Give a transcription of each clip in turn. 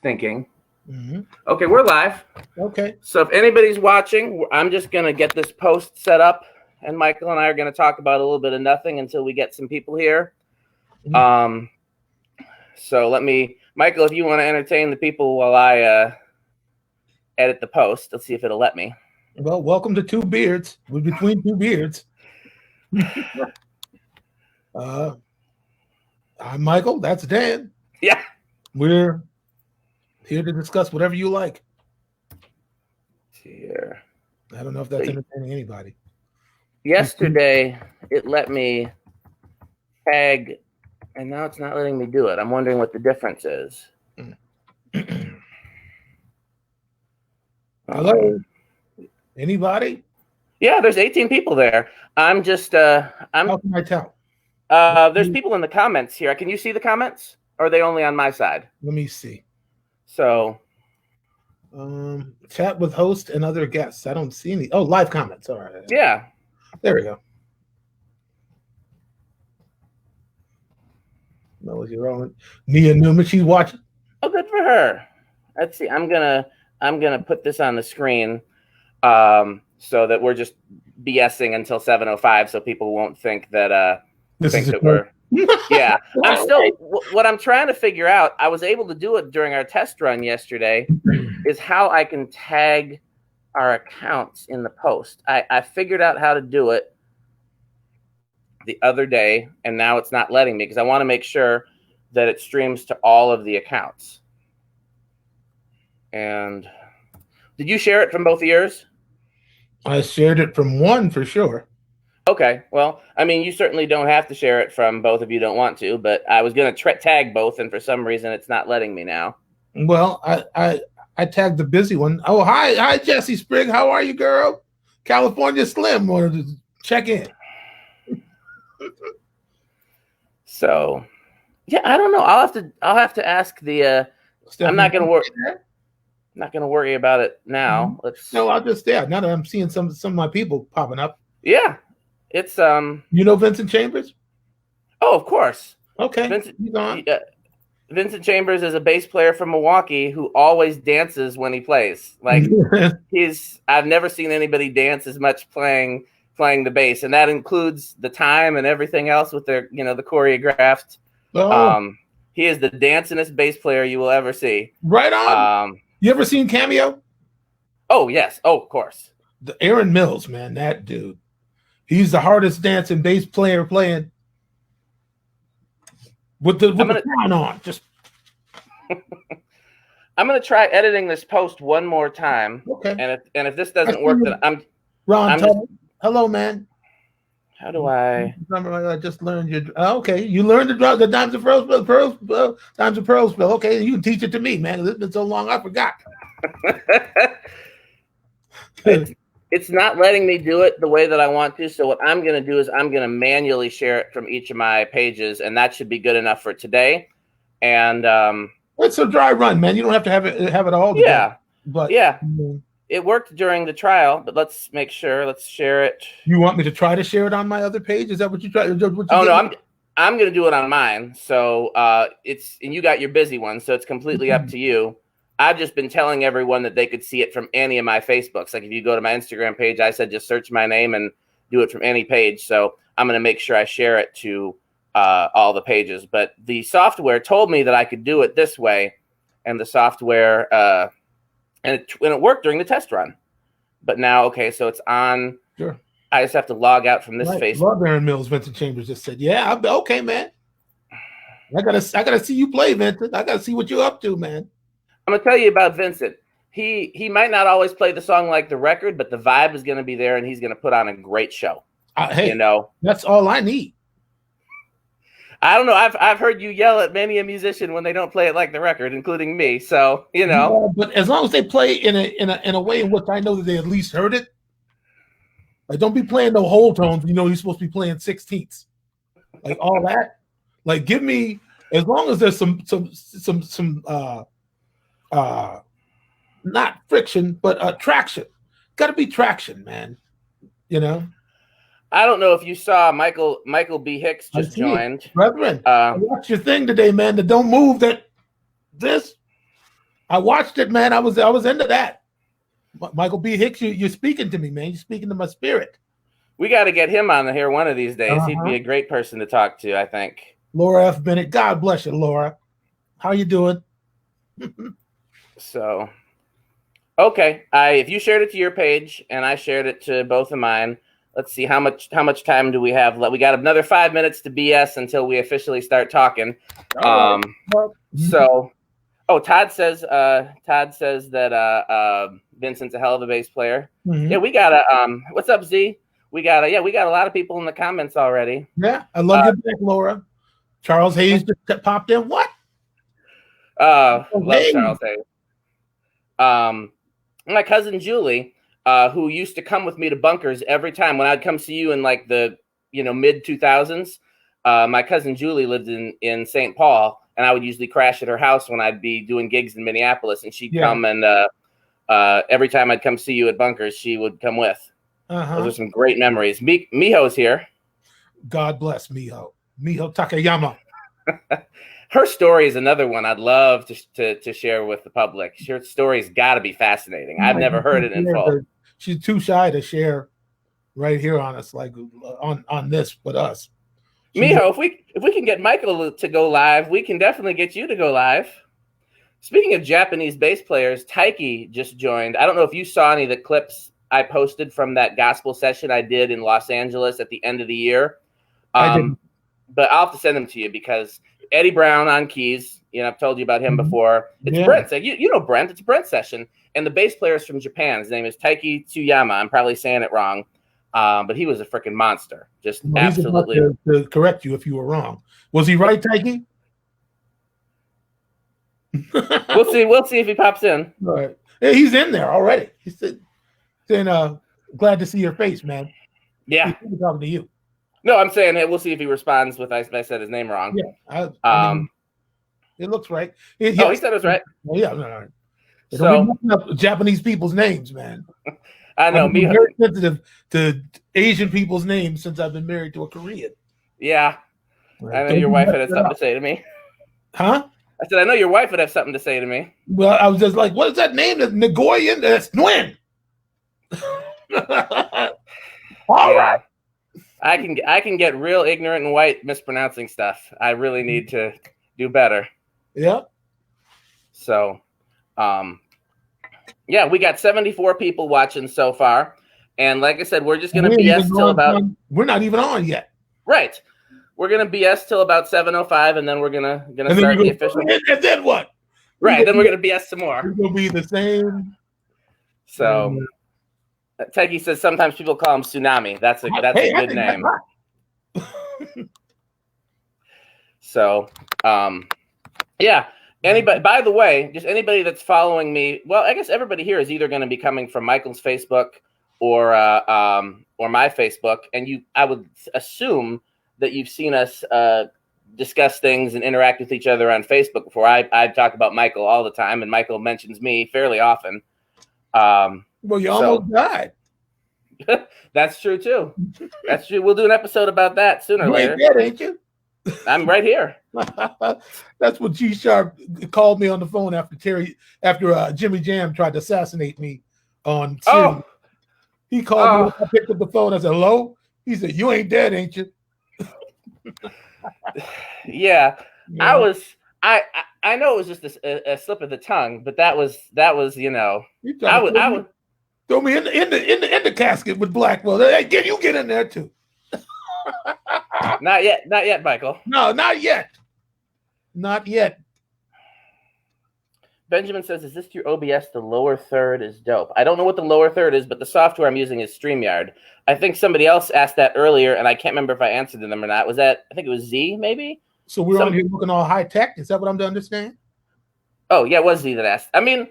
thinking. Mm-hmm. Okay, we're live. Okay. So if anybody's watching, I'm just going to get this post set up, and Michael and I are going to talk about a little bit of nothing until we get some people here. Mm-hmm. So let me, Michael, if you want to entertain the people while I edit the post, let's see if it'll let me. Well, welcome to Two Beards. We're between two beards. I'm Michael. That's Dan. Yeah. We're here to discuss whatever you like. Here. I don't know if that's entertaining anybody. Yesterday, it let me tag, and now it's not letting me do it. I'm wondering what the difference is. Hello? Anybody? Yeah, there's 18 people there. I'm just, How can I tell? There's people in the comments here. Can you see the comments? Or are they only on my side? Let me see. So. Chat with host and other guests. I don't see any. Oh, live comments. All right. Yeah. There we go. Melody Rowan. Nia Newman, she's watching. Oh, good for her. Let's see. I'm gonna put this on the screen so that we're just BSing until 7:05 so people won't think that we're yeah. I'm still what I'm trying to figure out, I was able to do it during our test run yesterday, is how I can tag our accounts in the post. I figured out how to do it the other day, and now it's not letting me because I want to make sure that it streams to all of the accounts. And did you share it from both of yours? I shared it from one for sure. Okay, well, I mean, you certainly don't have to share it from both if you don't want to, but I was going to tag both, and for some reason, it's not letting me now. Well, I tagged the busy one. Oh, hi, Jessie Sprigg. How are you, girl? California Slim wanted to check in. So, yeah, I don't know. I'll have to ask the. I'm not going to worry. Not going to worry about it now. No, I'll just now that I'm seeing some of my people popping up. Yeah, it's You know Vincent Chambers? Oh, of course. Okay. Vincent Chambers is a bass player from Milwaukee who always dances when he plays. Like I've never seen anybody dance as much playing the bass, and that includes the time and everything else with their the choreographed. He is the dancingest bass player you will ever see. Right on. You ever seen Cameo? Oh, yes. Oh, of course. The Aaron Mills, man, that dude. He's the hardest dancing bass player playing with the crown on. Just I'm gonna try editing this post one more time. Okay. And if this doesn't work, then I'm Ron. Hello, man. How do I? I just learned you. Okay, you learned the Dimes of Pearl, Dimes of Pearl spell. Okay, you can teach it to me, man. It's been so long, I forgot. It's not letting me do it the way that I want to. So what I'm going to do is I'm going to manually share it from each of my pages, and that should be good enough for today. And it's a dry run, man. You don't have to have it all together. Yeah, but yeah. It worked during the trial, but let's make sure. Let's share it. You want me to try to share it on my other page? Is that what you try? No, I'm going to do it on mine. So and you got your busy one, so it's completely up to you. I've just been telling everyone that they could see it from any of my Facebooks. Like if you go to my Instagram page, I said just search my name and do it from any page. So I'm going to make sure I share it to all the pages. But the software told me that I could do it this way, and the software. And it worked during the test run, but now so it's on. Sure. I just have to log out from this Facebook. Love Aaron Mills. Vincent Chambers just said, "Yeah, okay, man. I gotta see you play, Vincent. I gotta see what you're up to, man." I'm gonna tell you about Vincent. He might not always play the song like the record, but the vibe is gonna be there, and he's gonna put on a great show. Hey, that's all I need. I don't know. I've heard you yell at many a musician when they don't play it like the record, including me. So Yeah, but as long as they play in a way in which I know that they at least heard it, like don't be playing no whole tones. You're supposed to be playing 16ths, like all that. Like give me as long as there's some not friction but traction. Got to be traction, man. I don't know if you saw Michael B. Hicks just joined. Brethren, watch your thing today, man. That don't move. I watched it, man. I was into that. Michael B. Hicks, you're speaking to me, man. You're speaking to my spirit. We got to get him on here one of these days. He'd be a great person to talk to, I think. Laura F. Bennett. God bless you, Laura. How you doing? So, okay. If you shared it to your page and I shared it to both of mine, let's see how much time do we have left. We got another 5 minutes to BS until we officially start talking. So, Todd says that Vincent's a hell of a bass player. Mm-hmm. Yeah, we got a what's up, Z? We got a lot of people in the comments already. Yeah, I love you back, Laura. Charles Hayes just popped in. What? Love Charles Hayes. My cousin Julie, who used to come with me to bunkers every time when I'd come see you in like the mid 2000s. My cousin Julie lived in St. Paul, and I would usually crash at her house when I'd be doing gigs in Minneapolis, and she'd come and every time I'd come see you at bunkers, she would come with. Those are some great memories. Miho's here. God bless Miho. Miho Takayama. Her story is another one I'd love to share with the public. Her story's got to be fascinating. I've never heard it in full. She's too shy to share right here on us, like on this with us. Miho, if we can get Michael to go live, we can definitely get you to go live. Speaking of Japanese bass players, Taiki just joined. I don't know if you saw any of the clips I posted from that gospel session I did in Los Angeles at the end of the year. I didn't. But I'll have to send them to you because Eddie Brown on keys, I've told you about him before. It's Brent. So you know Brent. It's a Brent session. And the bass player is from Japan. His name is Taiki Tsuyama. I'm probably saying it wrong. But he was a freaking monster. Just absolutely. He's about to correct you if you were wrong. Was he right, Taiki? We'll see if he pops in. All right. Hey, he's in there already. He's saying, glad to see your face, man. Yeah. He's talking to you. No, I'm saying, hey, we'll see if he responds with I said his name wrong. Yeah. I mean, it looks right. He said it was right. Oh, yeah. No. So up Japanese people's names, man. I know. I've been very sensitive to Asian people's names since I've been married to a Korean. Yeah. Right. I know your wife had something to say to me. Huh? I said, I know your wife would have something to say to me. Well, I was just like, what is that name? That's Nagoyan? That's Nguyen. All right. I can get real ignorant and white mispronouncing stuff. I really need to do better. Yeah. So, we got 74 people watching so far. And like I said, we're just going to BS till about... We're not even on yet. Right. We're going to BS till about 7:05, and then we're going to start the official... And then what? Right, then we're going to BS some more. It's going to be the same. So... Taiki says sometimes people call him Tsunami. That's a good name. So, anybody. By the way, just anybody that's following me. Well, I guess everybody here is either going to be coming from Michael's Facebook or my Facebook, and I would assume that you've seen us discuss things and interact with each other on Facebook before. I talk about Michael all the time, and Michael mentions me fairly often. Well, you almost died. That's true too. That's true. We'll do an episode about that sooner or later. Dead, ain't you? I'm right here. That's what G Sharp called me on the phone after Jimmy Jam tried to assassinate me on Siri. Oh. He called me. I picked up the phone. I said, "Hello." He said, "You ain't dead, ain't you?" Yeah. I know it was just a slip of the tongue, but that was I would throw me in the casket with Blackwell. Hey, you get in there too. Not yet, Michael. No, not yet. Benjamin says, "Is this through OBS? The lower third is dope." I don't know what the lower third is, but the software I'm using is StreamYard. I think somebody else asked that earlier, and I can't remember if I answered them or not. Was that? I think it was Z, maybe. So we're on here looking all high tech. Is that what I'm to understand? Oh yeah, it was Z that asked. I mean,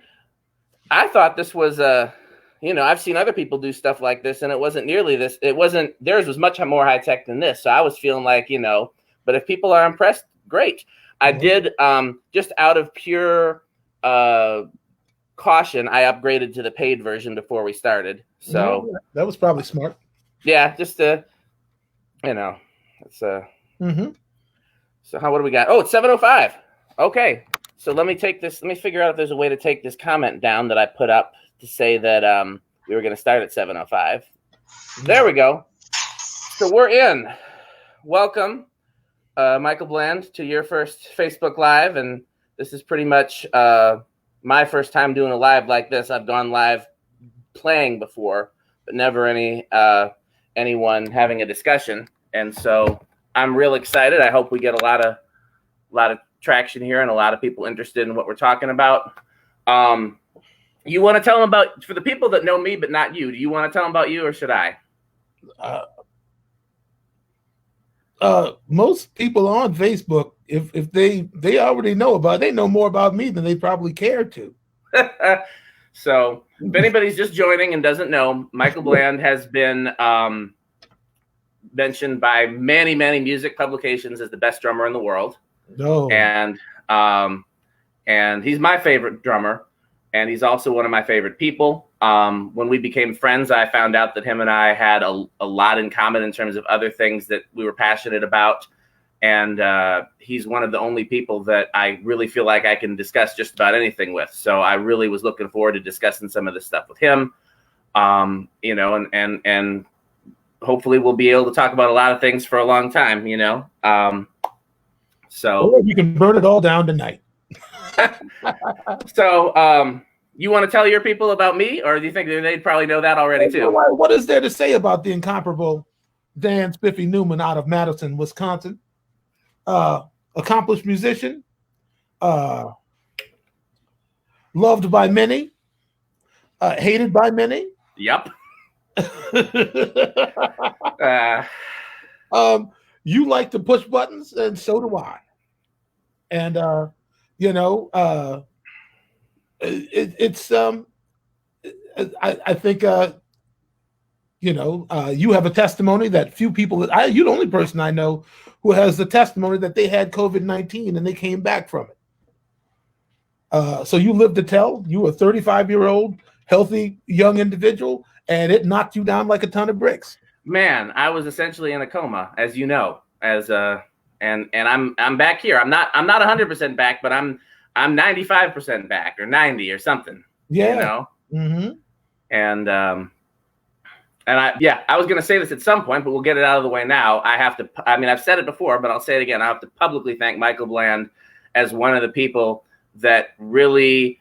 I thought this was I've seen other people do stuff like this, and it wasn't nearly this. It wasn't. Theirs was much more high tech than this. So I was feeling like But if people are impressed, great. I did just out of pure caution, I upgraded to the paid version before we started. So that was probably smart. Yeah, just to, it's Mm-hmm. So what do we got? Oh, it's 7:05. Okay, So let me take this. Let me figure out if there's a way to take this comment down that I put up to say that we were going to start at 7:05. There we go. So we're in. Welcome, Michael Bland, to your first Facebook Live, and this is pretty much my first time doing a live like this. I've gone live playing before, but never anyone having a discussion, and so I'm real excited. I hope we get a lot of traction here and a lot of people interested in what we're talking about. You want to tell them about, for the people that know me but not you, do you want to tell them about you, or should I? Most people on Facebook, if they already know about it, they know more about me than they probably care to. So if anybody's just joining and doesn't know, Michael Bland has been mentioned by many music publications as the best drummer in the world. No. And he's my favorite drummer, and he's also one of my favorite people. When we became friends, I found out that him and I had a lot in common in terms of other things that we were passionate about. And he's one of the only people that I really feel like I can discuss just about anything with. So I really was looking forward to discussing some of this stuff with him. You know, and hopefully we'll be able to talk about a lot of things for a long time, you know. So or you can burn it all down tonight. So you want to tell your people about me, or do you think they'd probably know that already too? What is there to say about the incomparable Dan Spiffy Neuman out of Madison, Wisconsin? Accomplished musician, loved by many, hated by many. Yep. You like to push buttons, and so do I. And you know, I think you know, you have a testimony that few people. You're the only person I know who has the testimony that they had COVID-19 and they came back from it. So you lived to tell. You were a 35-year-old healthy young individual, and it knocked you down like a ton of bricks. Man, I was essentially in a coma, as you know, and I'm back here. I'm not 100% back, but I'm 95% back, or 90 or something. Yeah. You know. Mm-hmm. And I was going to say this at some point, but we'll get it out of the way now. I've said it before, but I'll say it again. I have to publicly thank Michael Bland as one of the people that really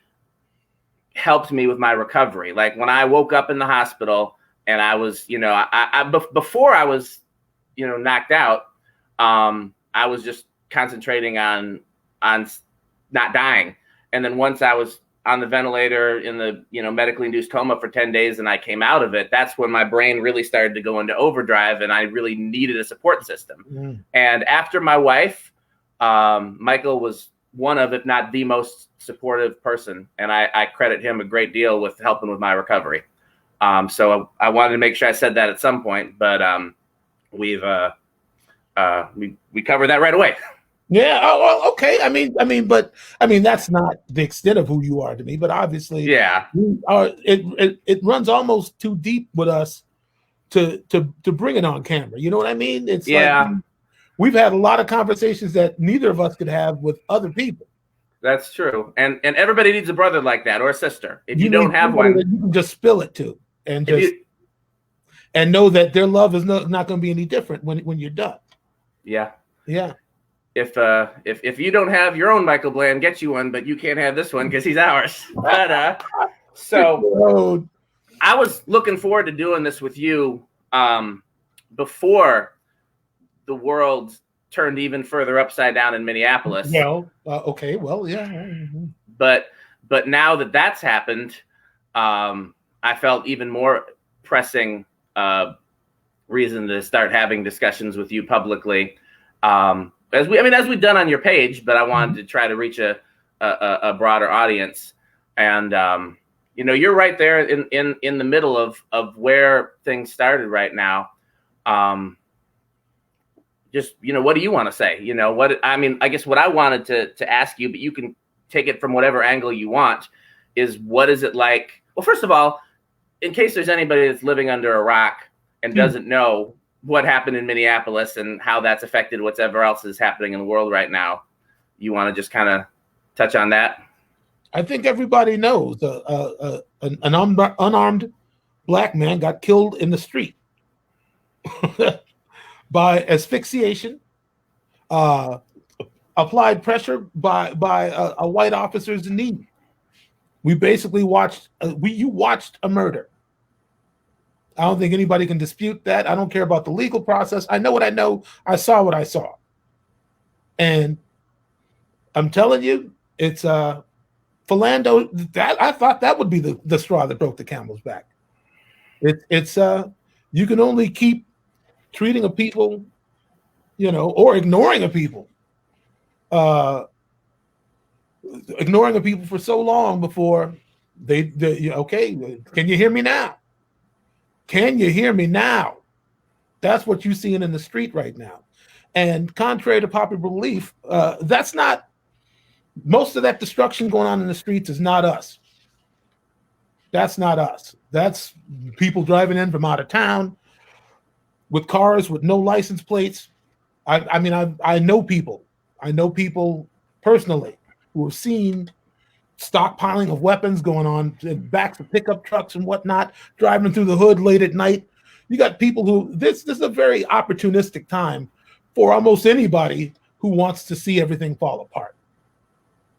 helped me with my recovery. Like when I woke up in the hospital and I was, you know, before I was, you know, knocked out, I was just concentrating on not dying. And then once I was on the ventilator in the, you know, medically induced coma for 10 days and I came out of it, that's when my brain really started to go into overdrive and I really needed a support system. Mm. And after my wife, Michael was one of, if not the most supportive person. And I credit him a great deal with helping with my recovery. So I wanted to make sure I said that at some point, but we covered that right away. Yeah. Oh, okay. I mean, that's not the extent of who you are to me. But obviously, yeah, it runs almost too deep with us to bring it on camera. You know what I mean? It's like we've had a lot of conversations that neither of us could have with other people. That's true, and everybody needs a brother like that or a sister. If you don't have one, you can just spill it to, and and know that their love is not going to be any different when you're done. Yeah. Yeah. If you don't have your own Michael Bland, get you one, but you can't have this one because he's ours. But so I was looking forward to doing this with you before the world turned even further upside down in Minneapolis. Yeah. Okay. Well, yeah. Mm-hmm. But now that that's happened, I felt even more pressing reason to start having discussions with you publicly. As we've done on your page, but I wanted to try to reach a broader audience. And you know, you're right there in the middle of where things started right now. Just, you know, what do you want to say? You know, I guess what I wanted to ask you, but you can take it from whatever angle you want, is what is it like? Well, first of all, in case there's anybody that's living under a rock and doesn't know what happened in Minneapolis and how that's affected whatever else is happening in the world right now, you want to just kind of touch on that? I think everybody knows an unarmed black man got killed in the street by asphyxiation, applied pressure by a white officer's knee. We basically watched you watched a murder. I don't think anybody can dispute that. I don't care about the legal process. I know what I know. I saw what I saw. And I'm telling you, it's Philando, that I thought that would be the straw that broke the camel's back. It's you can only keep treating a people, or ignoring a people, for so long before they okay. Can you hear me now? Can you hear me now? That's what you're seeing in the street right now. And contrary to popular belief, that's not, most of that destruction going on in the streets is not us. That's not us. That's people driving in from out of town with cars with no license plates. I know people. I know people personally who have seen stockpiling of weapons going on in backs of pickup trucks and whatnot, driving through the hood late at night. You got people who, this is a very opportunistic time for almost anybody who wants to see everything fall apart.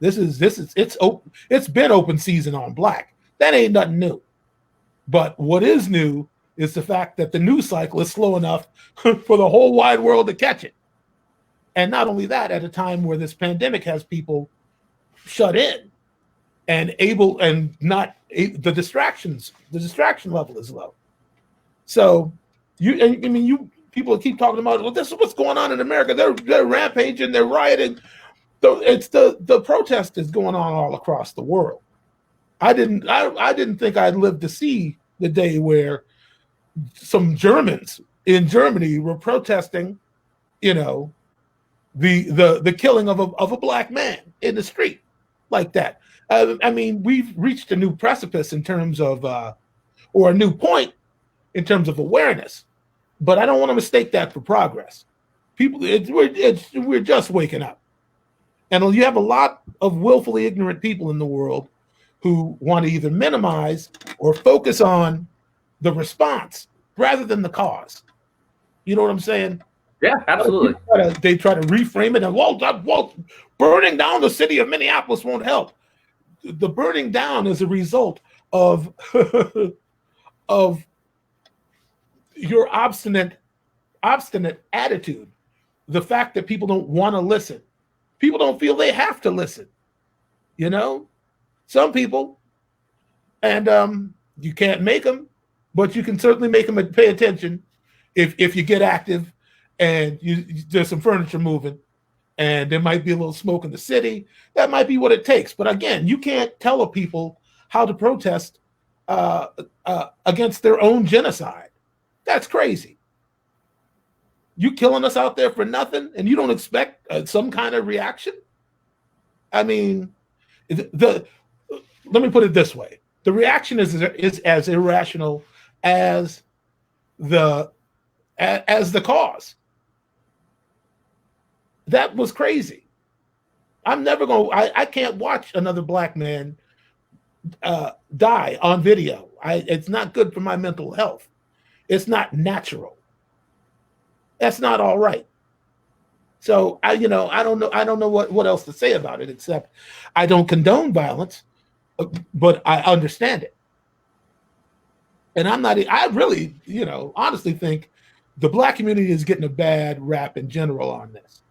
It's been open season on black. That ain't nothing new. But what is new is the fact that the news cycle is slow enough for the whole wide world to catch it. And not only that, at a time where this pandemic has people shut in and the distraction level is low. So people keep talking about, well, this is what's going on in America. They're rampaging, they're rioting. So it's the protest is going on all across the world. I didn't think I'd live to see the day where some Germans in Germany were protesting, the killing of a black man in the street like that. We've reached a new precipice in terms of, or a new point in terms of awareness, but I don't want to mistake that for progress. We're just waking up. And you have a lot of willfully ignorant people in the world who want to either minimize or focus on the response rather than the cause. You know what I'm saying? Yeah, absolutely. They try to reframe it and, well, burning down the city of Minneapolis won't help. The burning down is a result of of your obstinate attitude. The fact that people don't want to listen. People don't feel they have to listen. Some people, and you can't make them, but you can certainly make them pay attention if you get active and there's some furniture moving and there might be a little smoke in the city. That might be what it takes. But again, you can't tell a people how to protest against their own genocide. That's crazy. You killing us out there for nothing, and you don't expect some kind of reaction? Let me put it this way: the reaction is as irrational as the cause. That was crazy. I can't watch another black man die on video. It's not good for my mental health. It's not natural. That's not all right. So I don't know what else to say about it, except I don't condone violence, but I understand it. And I really, honestly think the black community is getting a bad rap in general on this.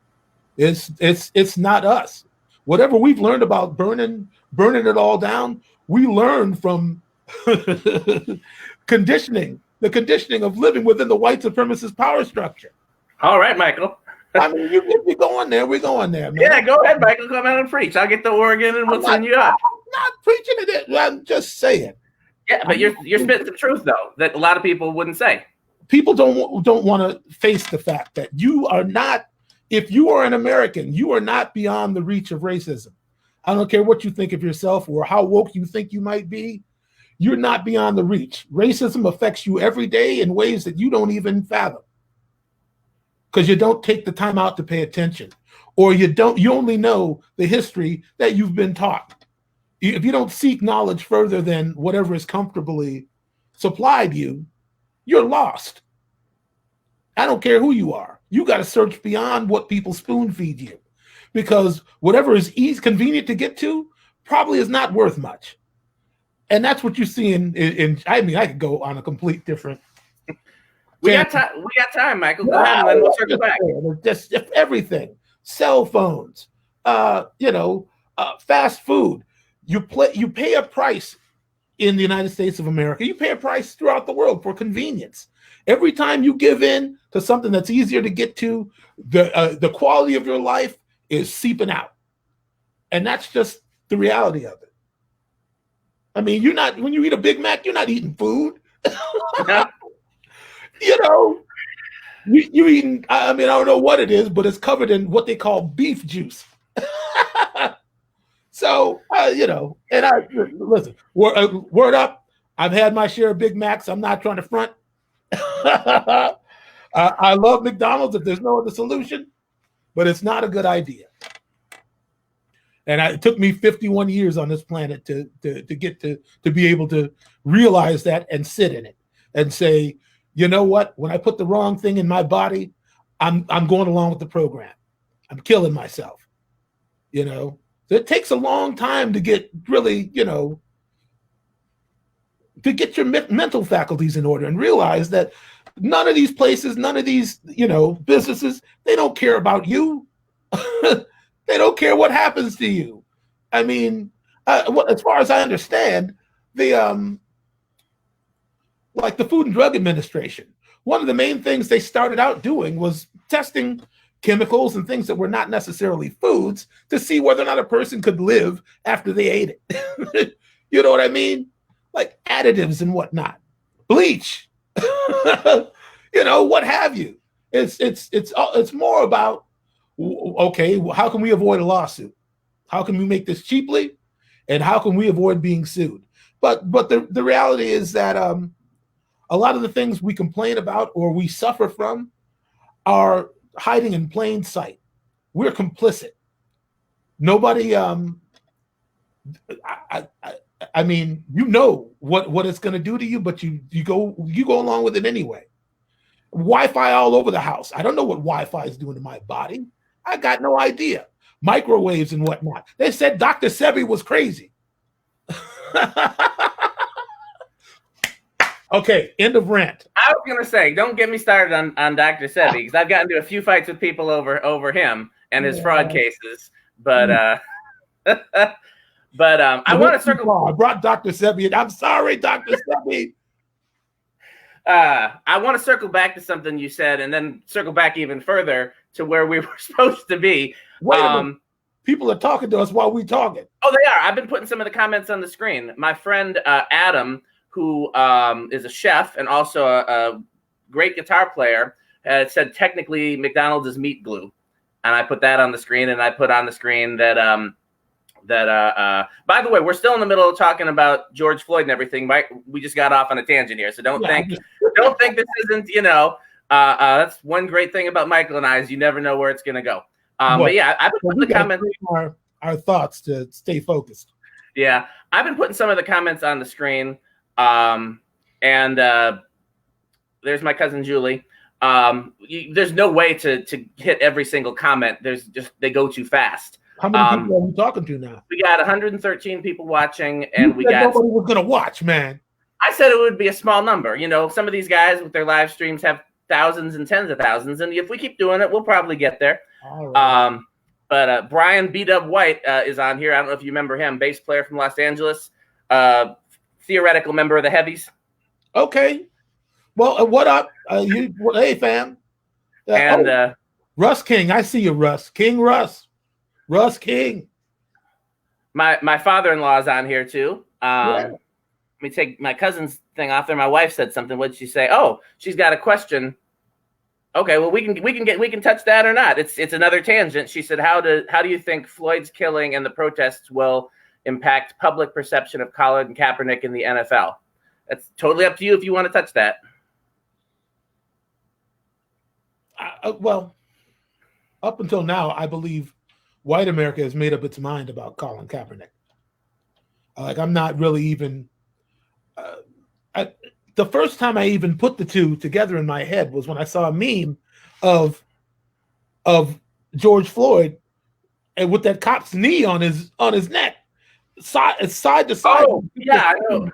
It's not us. Whatever we've learned about burning it all down, we learned from conditioning of living within the white supremacist power structure. All right, Michael. If you're going there, we're going there, man. Yeah, go ahead, Michael. Come out and preach. I'll get the Oregon and we'll send you up. I'm not preaching it. I'm just saying. Yeah, but you're spitting the truth, though, that a lot of people wouldn't say. People don't want to face the fact that you are not, if you are an American, you are not beyond the reach of racism. I don't care what you think of yourself or how woke you think you might be. You're not beyond the reach. Racism affects you every day in ways that you don't even fathom, because you don't take the time out to pay attention. or you only know the history that you've been taught. If you don't seek knowledge further than whatever is comfortably supplied you, you're lost. I don't care who you are. You got to search beyond what people spoon feed you, because whatever is convenient to get to probably is not worth much. And that's what you see in I mean, I could go on a complete different. We got time, Michael. Go ahead and then we'll circle back. Just everything, cell phones, fast food. You pay a price in the United States of America. You pay a price throughout the world for convenience. Every time you give in to something that's easier to get to, the quality of your life is seeping out, and that's just the reality of it. I mean, when you eat a Big Mac, you're not eating food. You eating. I mean, I don't know what it is, but it's covered in what they call beef juice. So, and listen, word up. I've had my share of Big Macs. I'm not trying to front. I love McDonald's if there's no other solution, but it's not a good idea. And it took me 51 years on this planet to get to be able to realize that and sit in it and say, you know what? When I put the wrong thing in my body, I'm going along with the program. I'm killing myself. It takes a long time to get really, to get your mental faculties in order and realize that none of these places, none of these, businesses, they don't care about you. They don't care what happens to you. I mean, as far as I understand, the Food and Drug Administration, one of the main things they started out doing was testing chemicals and things that were not necessarily foods to see whether or not a person could live after they ate it. You know what I mean? Like additives and whatnot, bleach, what have you. It's more about, okay, well, how can we avoid a lawsuit? How can we make this cheaply? And how can we avoid being sued? But the reality is that a lot of the things we complain about or we suffer from are hiding in plain sight. We're complicit. Nobody, I mean, what it's going to do to you, but you go along with it anyway. Wi-Fi all over the house. I don't know what Wi-Fi is doing to my body. I got no idea. Microwaves and whatnot. They said Dr. Sebi was crazy. Okay, end of rant. I was gonna say, don't get me started on Dr. Sebi, because I've gotten into a few fights with people over him and his fraud cases. But I want to circle. I brought Dr. Sebi in. I'm sorry, Dr. Sebi. I want to circle back to something you said, and then circle back even further to where we were supposed to be. Wait a minute. People are talking to us while we're talking. Oh, they are. I've been putting some of the comments on the screen. My friend Adam, who is a chef and also a great guitar player, said technically McDonald's is meat glue. And I put that on the screen, and I put on the screen that by the way, we're still in the middle of talking about George Floyd and everything. Right? We just got off on a tangent here, so don't think this isn't, that's one great thing about Michael and I is you never know where it's going to go. But yeah, I've been putting the comments, our thoughts to stay focused. Yeah, I've been putting some of the comments on the screen. And there's my cousin Julie. There's no way to hit every single comment. They go too fast. How many people are we talking to now? We got 113 people watching, and we got nobody was gonna watch, man. I said it would be a small number. Some of these guys with their live streams have thousands and tens of thousands, and if we keep doing it, we'll probably get there. All right. But Brian B-Dub White is on here. I don't know if you remember him, bass player from Los Angeles. Theoretical member of the Heavies. Okay. Well, what up? Hey, fam. And Russ King. I see you, Russ. King Russ. Russ King. My father-in-law is on here too. Let me take my cousin's thing off there. My wife said something. What did she say? Oh, she's got a question. Okay, well we can touch that or not. It's another tangent. She said, how do you think Floyd's killing and the protests will impact public perception of Colin Kaepernick in the NFL? That's totally up to you if you want to touch that. Well, up until now, I believe white America has made up its mind about Colin Kaepernick. Like, I'm not really even. The first time I even put the two together in my head was when I saw a meme of George Floyd and with that cop's knee on his neck, side to side. Oh, yeah, I know.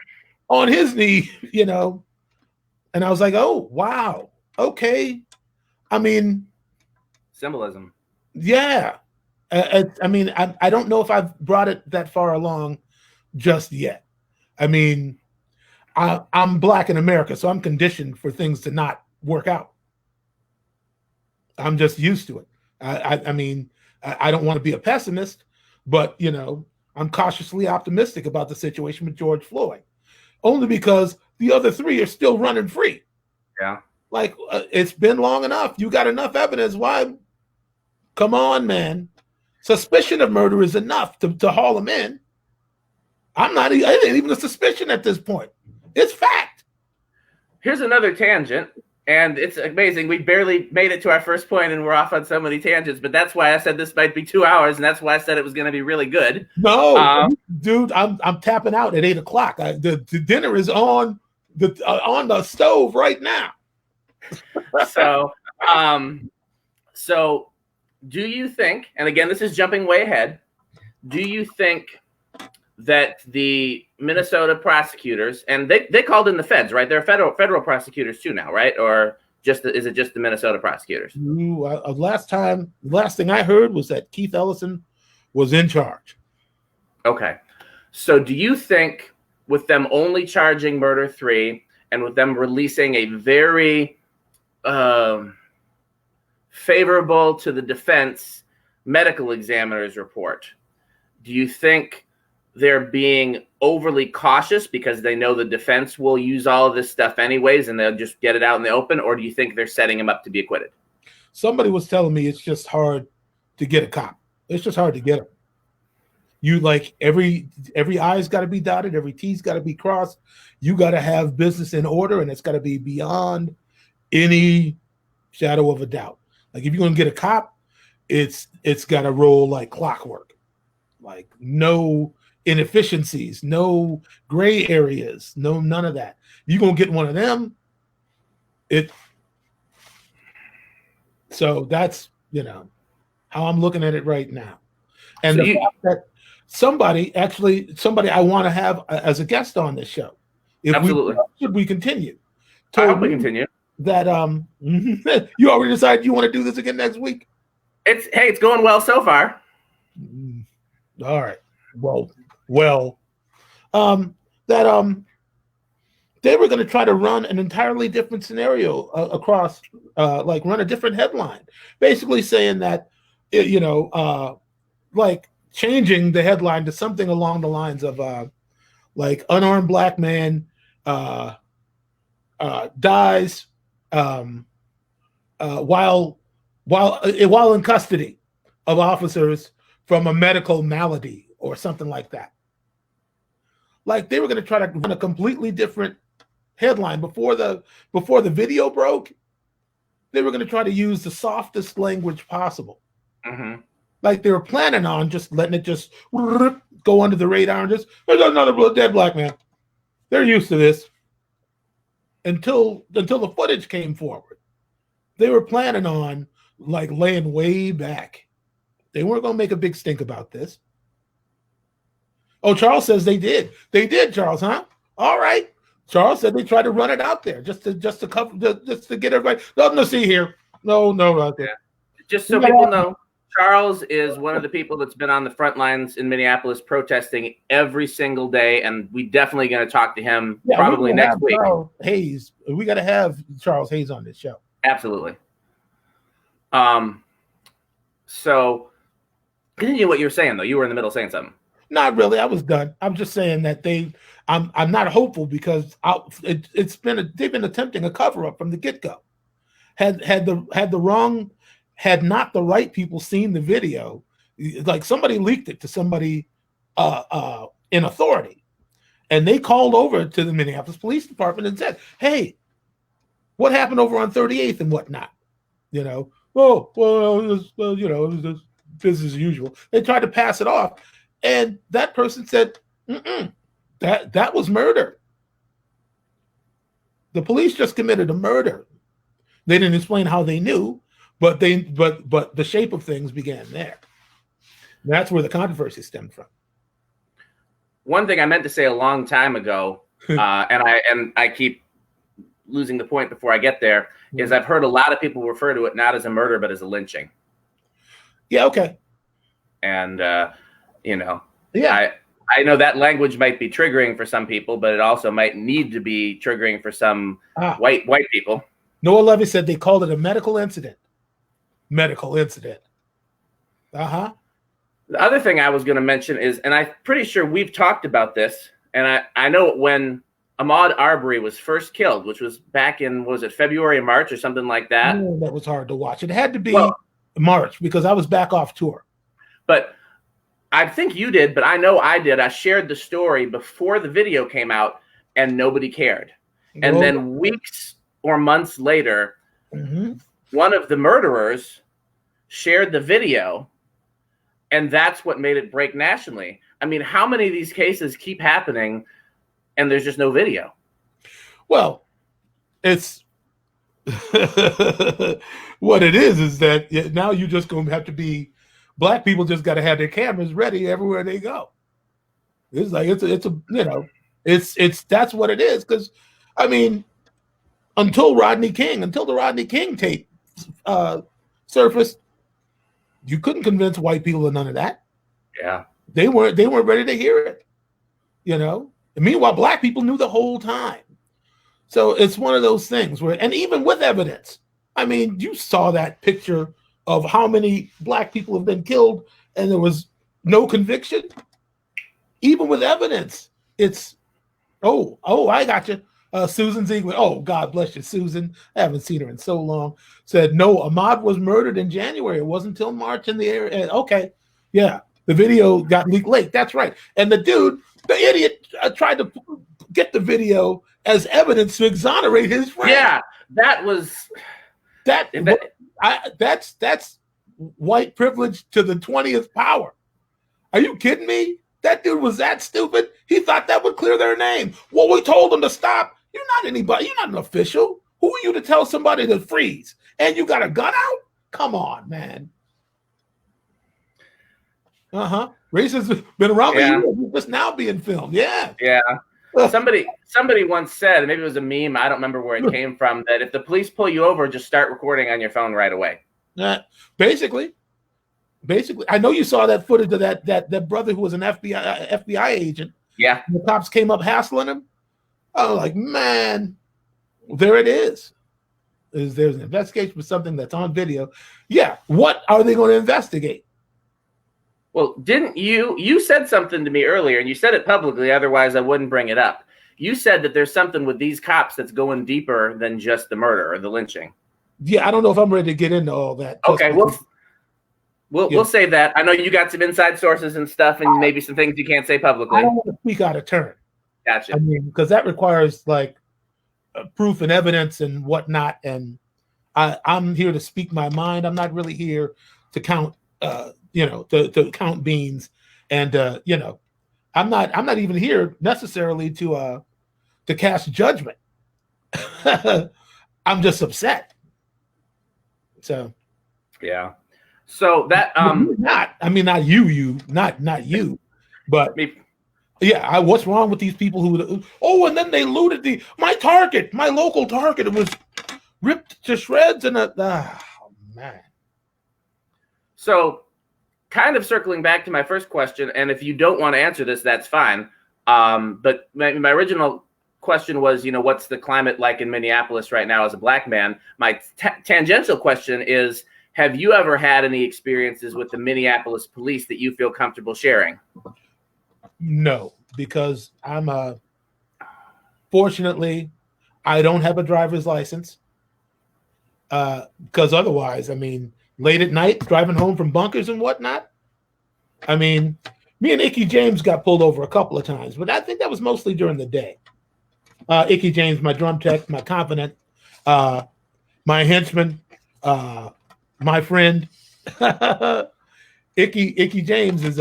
On his knee, you know. And I was like, oh, wow. Okay. I mean, symbolism. Yeah. I mean, I don't know if I've brought it that far along just yet. I mean, I'm Black in America, so I'm conditioned for things to not work out. I'm just used to it. I mean, I don't want to be a pessimist, but, you know, I'm cautiously optimistic about the situation with George Floyd, only because the other three are still running free. Yeah. Like, it's been long enough. You got enough evidence. Why? Come on, man. Suspicion of murder is enough to haul him in. It ain't even a suspicion at this point. It's fact. Here's another tangent, and it's amazing. We barely made it to our first point, and we're off on so many tangents, but that's why I said this might be 2 hours, and that's why I said it was going to be really good. No, dude, I'm tapping out at 8 o'clock. The dinner is on the stove right now. So do you think, and again, this is jumping way ahead, do you think that the Minnesota prosecutors, and they called in the feds, right? They're federal prosecutors too now, right? Or is it just the Minnesota prosecutors? Last thing I heard was that Keith Ellison was in charge. Okay. So do you think with them only charging murder 3 and with them releasing a very favorable to the defense medical examiner's report, do you think they're being overly cautious because they know the defense will use all of this stuff anyways and they'll just get it out in the open? Or do you think they're setting him up to be acquitted? Somebody was telling me it's just hard to get a cop. It's just hard to get him. You, like, every I's got to be dotted, every T's got to be crossed. You got to have business in order, and it's got to be beyond any shadow of a doubt. Like, if you're going to get a cop, it's got to roll like clockwork. Like, no inefficiencies, no gray areas, none of that. You're going to get one of them. So that's, you know, how I'm looking at it right now. And the fact that somebody I want to have as a guest on this show. Should we continue? I hope we continue. That you already decided you want to do this again next week? It's going well so far. All right. Well, they were going to try to run an entirely different scenario across, like run a different headline, basically saying that, you know, like changing the headline to something along the lines of like unarmed Black man dies while in custody of officers from a medical malady or something like that. Like, they were going to try to run a completely different headline before the video broke. They were going to try to use the softest language possible. Mm-hmm. Like, they were planning on just letting it just go under the radar and just, there's another dead Black man. They're used to this. Until the footage came forward. They were planning on, like, laying way back. They weren't going to make a big stink about this. Oh, Charles says they did. They did, Charles, huh? All right. Charles said they tried to run it out there just to get everybody. No, see here. No, out there. Just so people know, Charles is one of the people that's been on the front lines in Minneapolis protesting every single day, and we definitely going to talk to him probably next week. Charles Hayes. We got to have Charles Hayes on this show. Absolutely. So continue what you were saying, though. You were in the middle of saying something. Not really. I was done. I'm just saying that I'm not hopeful because they've been attempting a cover up from the get-go. Had not the right people seen the video, like somebody leaked it to somebody in authority, and they called over to the Minneapolis Police Department and said, "Hey, what happened over on 38th and whatnot? You know, oh, well, you know, it was business as usual. They tried to pass it off, and that person said, that was murder. The police just committed a murder. They didn't explain how they knew, but the shape of things began there. That's where the controversy stemmed from. One thing I meant to say a long time ago, and I keep losing the point before I get there, is I've heard a lot of people refer to it not as a murder but as a lynching. Yeah, okay. And you know, yeah, I know that language might be triggering for some people, but it also might need to be triggering for some white people. Noah Levy said they called it a medical incident. Medical incident. Uh-huh. The other thing I was going to mention is, and I'm pretty sure we've talked about this, and I know when Ahmaud Arbery was first killed, which was back in, was it February or March or something like that? Oh, that was hard to watch. It had to be March because I was back off tour. But I think you did, but I know I did. I shared the story before the video came out, and nobody cared. And then weeks or months later, one of the murderers shared the video, and that's what made it break nationally. I mean, how many of these cases keep happening and there's just no video? Well, it's what it is that now you just going to have to be, black people just got to have their cameras ready everywhere they go. It's like, it's a you know, it's that's what it is. Because, I mean, until the Rodney King tape surfaced, you couldn't convince white people of none of that. Yeah, they weren't ready to hear it. You know, and meanwhile, black people knew the whole time. So it's one of those things where, and even with evidence, I mean, you saw that picture of how many black people have been killed, and there was no conviction. Even with evidence, it's I got you. Susan Ziegler, oh, God bless you, Susan. I haven't seen her in so long. Said, no, Ahmaud was murdered in January. It wasn't until March in the area. Okay, yeah, the video got leaked late. That's right. And the dude, the idiot, tried to get the video as evidence to exonerate his friend. Yeah, that's white privilege to the 20th power. Are you kidding me? That dude was that stupid. He thought that would clear their name. Well, we told him to stop. You're not anybody. You're not an official. Who are you to tell somebody to freeze? And you got a gun out? Come on, man. Race has been around for years. It's just now being filmed. Yeah. Yeah. Somebody once said, and maybe it was a meme, I don't remember where it came from, that if the police pull you over, just start recording on your phone right away. Basically, I know you saw that footage of that brother who was an FBI agent. Yeah. The cops came up hassling him. I was like, man, there it is. There's an investigation for something that's on video. Yeah. What are they going to investigate? Well, didn't you said something to me earlier, and you said it publicly, otherwise I wouldn't bring it up. You said that there's something with these cops that's going deeper than just the murder or the lynching. Yeah, I don't know if I'm ready to get into all that. Okay, we'll save that. I know you got some inside sources and stuff, and maybe some things you can't say publicly. I don't want to speak out of turn. Gotcha. I mean, because that requires like proof and evidence and whatnot. And I'm here to speak my mind. I'm not really here to count, to count beans. And I'm not even here necessarily to cast judgment. I'm just upset. So, yeah. So that not you, but me. Yeah, what's wrong with these people who? Oh, and then they looted my local Target. It was ripped to shreds, and man. So, kind of circling back to my first question, and if you don't want to answer this, that's fine. But my original question was, what's the climate like in Minneapolis right now as a black man? My tangential question is, have you ever had any experiences with the Minneapolis police that you feel comfortable sharing? No, because fortunately, I don't have a driver's license. Because otherwise, I mean, late at night, driving home from bunkers and whatnot. I mean, me and Icky James got pulled over a couple of times, but I think that was mostly during the day. Icky James, my drum tech, my confidant, my henchman, my friend Icky James is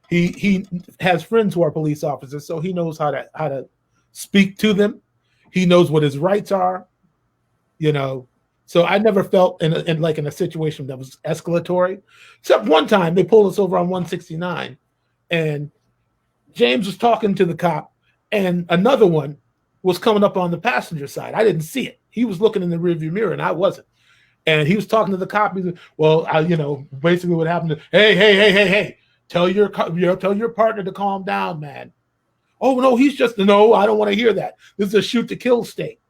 he has friends who are police officers, so he knows how to speak to them. He knows what his rights are, you know. So I never felt in a situation that was escalatory. Except one time they pulled us over on 169, and James was talking to the cop, and another one was coming up on the passenger side. I didn't see it. He was looking in the rearview mirror, and I wasn't. And he was talking to the cop. He said, "Well, basically what happened to hey, tell your partner to calm down, man." Oh no, no. I don't want to hear that. This is a shoot to kill state.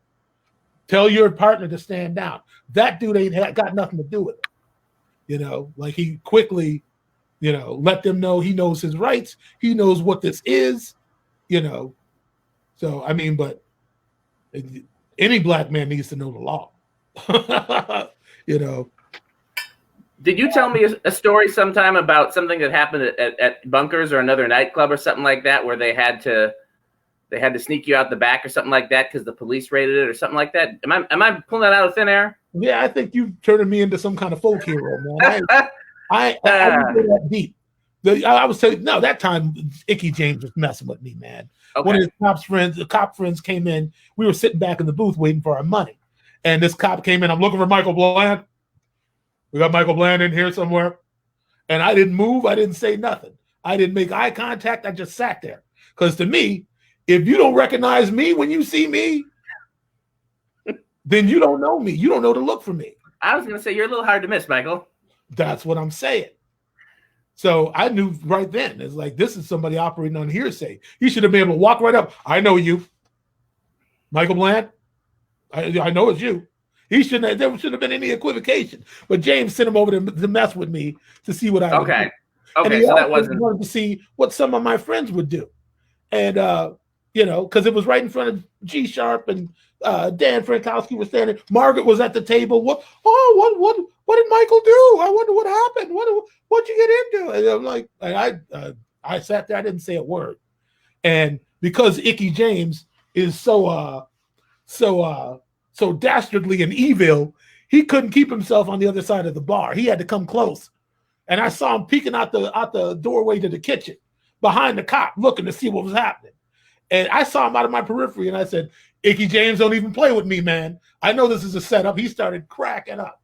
Tell your partner to stand down. That dude ain't got nothing to do with it. Like he quickly, let them know he knows his rights. He knows what this is. So I mean, but any black man needs to know the law. Did you tell me a story sometime about something that happened at Bunkers or another nightclub or something like that, where they had to sneak you out the back or something like that because the police raided it or something like that? Am I pulling that out of thin air? Yeah, I think you turning me into some kind of folk hero, man. I didn't go that deep. I was saying, no, that time Icky James was messing with me, man. Okay. One of his cop friends came in. We were sitting back in the booth waiting for our money. And this cop came in. I'm looking for Michael Bland. We got Michael Bland in here somewhere. And I didn't move. I didn't say nothing. I didn't make eye contact. I just sat there. Because to me, if you don't recognize me when you see me, then you don't know me. You don't know to look for me. I was going to say, you're a little hard to miss, Michael. That's what I'm saying. So I knew right then, it's like, this is somebody operating on hearsay. He should have been able to walk right up. I know you. Michael Bland, I know it's you. There shouldn't have been any equivocation. But James sent him over to mess with me to see what I would do. Okay, so that wasn't... wanted to see what some of my friends would do. And, because it was right in front of G Sharp and Dan Frankowski was standing. Margaret was at the table. What did Michael do? I wonder what happened. What'd you get into? And I'm like, I sat there. I didn't say a word. And because Icky James is so dastardly and evil, he couldn't keep himself on the other side of the bar. He had to come close. And I saw him peeking out the doorway to the kitchen behind the cop, looking to see what was happening. And I saw him out of my periphery, and I said, Icky James, don't even play with me, man. I know this is a setup. He started cracking up.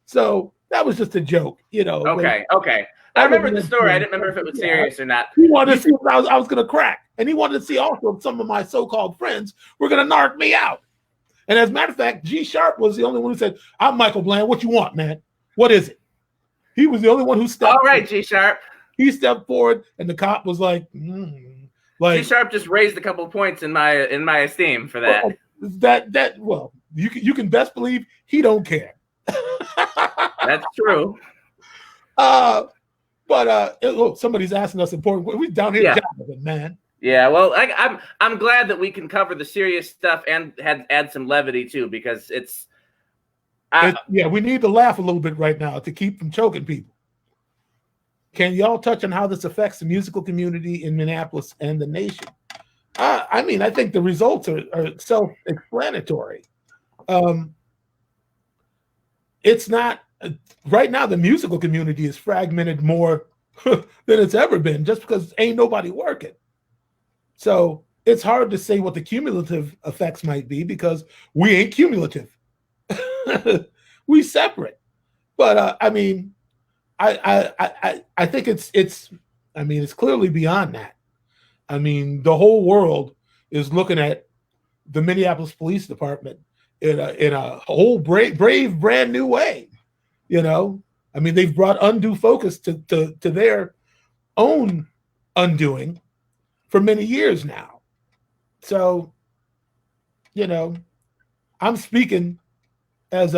So that was just a joke, Okay. I remember the story. I didn't remember if it was serious or not. He wanted to see what I was going to crack. And he wanted to see also if some of my so-called friends were going to narc me out. And as a matter of fact, G Sharp was the only one who said, I'm Michael Bland. What you want, man? What is it? He was the only one who stepped All right, G Sharp. He stepped forward, and the cop was like, G Sharp just raised a couple points in my esteem for that. Well, you can best believe he don't care. That's true. But look, somebody's asking us important. We're down here, man. Yeah, well, I'm glad that we can cover the serious stuff and add some levity too, because we need to laugh a little bit right now to keep from choking people. Can y'all touch on how this affects the musical community in Minneapolis and the nation? I think the results are self-explanatory. It's not right now. The musical community is fragmented more than it's ever been, just because ain't nobody working. So it's hard to say what the cumulative effects might be because we ain't cumulative. We separate. But I think it's clearly beyond that. I mean, the whole world is looking at the Minneapolis Police Department in a whole brave, brand new way. They've brought undue focus to their own undoing for many years now. So, I'm speaking as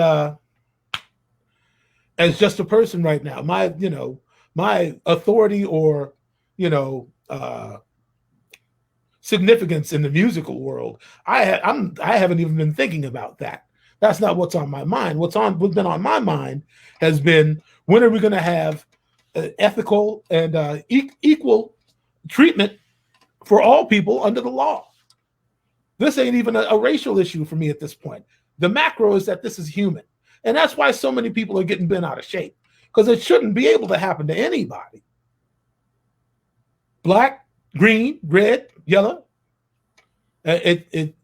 just a person right now. My authority or significance in the musical world, I haven't even been thinking about that. That's not what's on my mind. What's been on my mind has been, when are we going to have ethical and equal treatment for all people under the law? This ain't even a racial issue for me at this point. The macro is that this is human. And that's why so many people are getting bent out of shape, because it shouldn't be able to happen to anybody. Black, green, red, yellow. It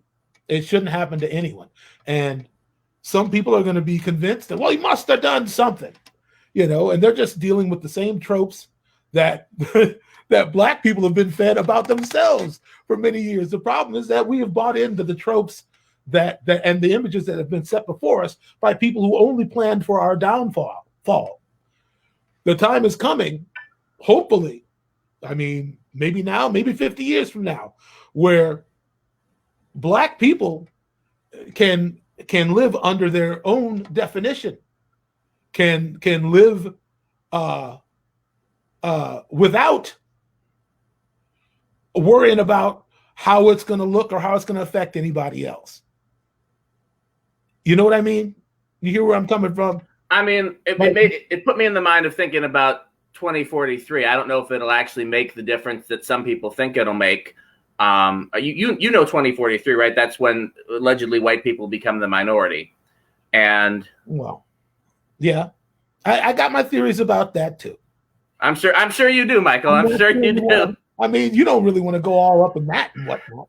shouldn't happen to anyone. And some people are going to be convinced that, well, he must have done something, and they're just dealing with the same tropes that that Black people have been fed about themselves for many years. The problem is that we have bought into the tropes that and the images that have been set before us by people who only planned for our downfall. The time is coming, hopefully, I mean, maybe now, maybe 50 years from now, where Black people can live under their own definition, can live without worrying about how it's going to look or how it's going to affect anybody else. You know what I mean? You hear where I'm coming from? I mean, it put me in the mind of thinking about 2043. I don't know if it'll actually make the difference that some people think it'll make. You know 2043, right? That's when allegedly white people become the minority. And well, yeah, I got my theories about that too. I'm sure you do, Michael. I'm sure you do. I mean, you don't really want to go all up in that and whatnot.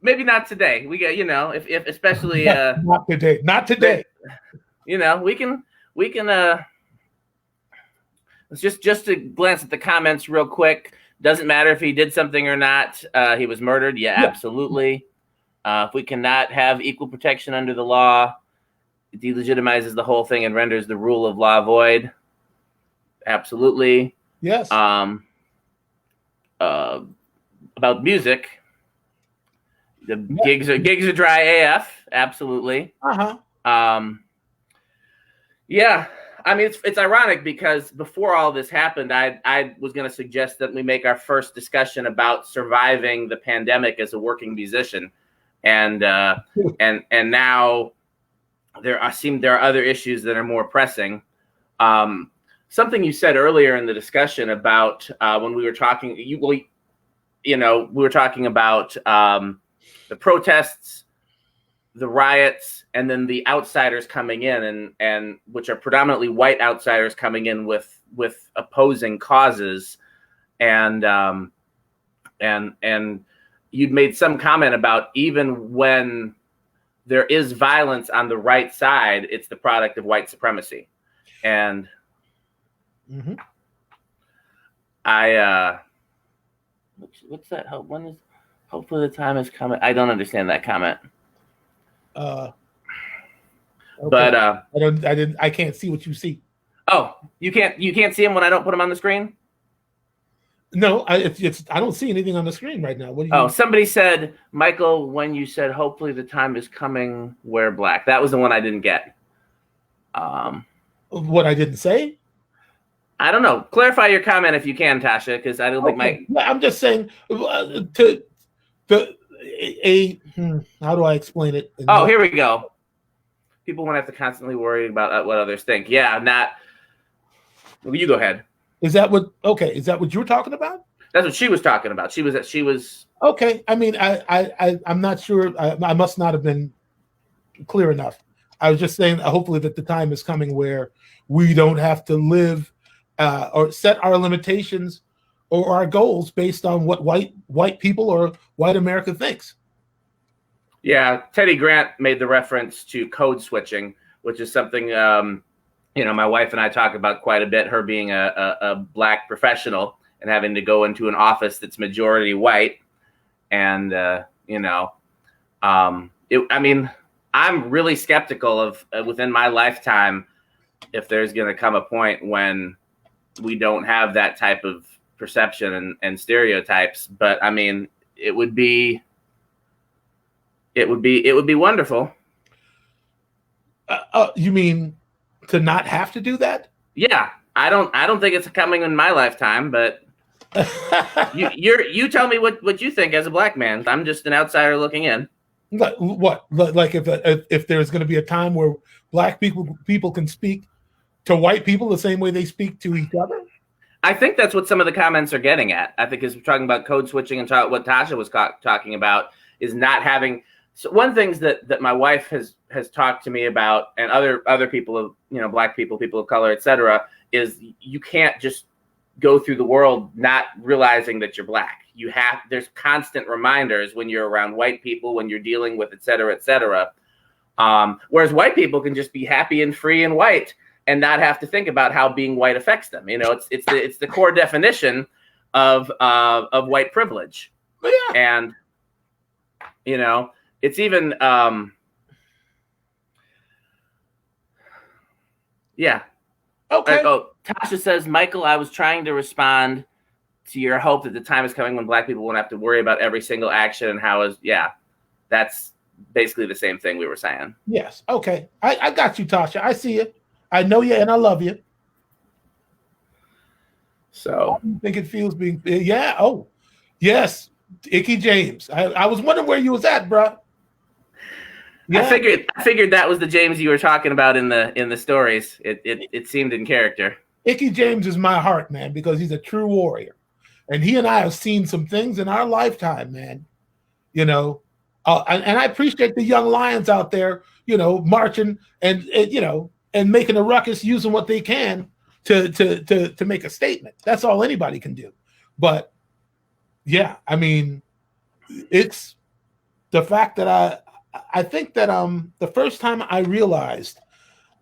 Maybe not today. We get, if especially not today. Not today. We can let's just to glance at the comments real quick. Doesn't matter if he did something or not. He was murdered. Yeah, absolutely. If we cannot have equal protection under the law, it delegitimizes the whole thing and renders the rule of law void. Absolutely. Yes. About music, the gigs are dry AF. Absolutely. Yeah. I mean, it's ironic because before all this happened, I was going to suggest that we make our first discussion about surviving the pandemic as a working musician, and now there are other issues that are more pressing. Something you said earlier in the discussion about when we were talking, we were talking about the protests, the riots, and then the outsiders coming in, and which are predominantly white outsiders coming in with opposing causes, and you'd made some comment about even when there is violence on the right side, it's the product of white supremacy, and what's that? Hopefully the time is coming. I don't understand that comment. Okay. But I can't see what you see. Oh, you can't see him when I don't put him on the screen? No, I don't see anything on the screen right now. What do you mean? Somebody said, Michael, when you said hopefully the time is coming, wear black. That was the one I didn't get. What I didn't say? I don't know. Clarify your comment if you can, Tasha, because I don't think I'm just saying how do I explain it? Oh, here we go. People won't have to constantly worry about what others think. Yeah, well, you go ahead. Is that what you were talking about? That's what she was talking about. She was okay. I mean, I'm not sure. I must not have been clear enough. I was just saying, hopefully that the time is coming where we don't have to live or set our limitations or our goals based on what white people or white America thinks. Yeah, Teddy Grant made the reference to code switching, which is something my wife and I talk about quite a bit. Her being a black professional and having to go into an office that's majority white, and I'm really skeptical of within my lifetime if there's going to come a point when we don't have that type of perception and stereotypes. But I mean, it would be wonderful. You mean to not have to do that? Yeah, I don't think it's coming in my lifetime, but you tell me what you think as a black man. I'm just an outsider looking in. What? Like if there's going to be a time where black people can speak to white people the same way they speak to each other? I think that's what some of the comments are getting at. I think is talking about code switching and what Tasha was talking about is not having So one things that my wife has talked to me about, and other people, Black people of color, etc., is you can't just go through the world not realizing that you're Black. There's constant reminders when you're around white people, when you're dealing with et cetera, et cetera. Whereas white people can just be happy and free and white and not have to think about how being white affects them. It's the core definition of white privilege. Yeah. And it's even yeah. Okay. Tasha says, Michael, I was trying to respond to your hope that the time is coming when Black people won't have to worry about every single action and that's basically the same thing we were saying. Yes. Okay. I got you, Tasha. I see you. I know you and I love you. So I think it feels being, yeah. Oh, yes. Icky James. I was wondering where you was at, bro. Yeah. I figured that was the James you were talking about in the stories. It seemed in character. Icky James is my heart, man, because he's a true warrior. And he and I have seen some things in our lifetime, man. And I appreciate the young lions out there, marching and making a ruckus, using what they can to make a statement. That's all anybody can do. But yeah, I mean, it's the fact that I think that the first time I realized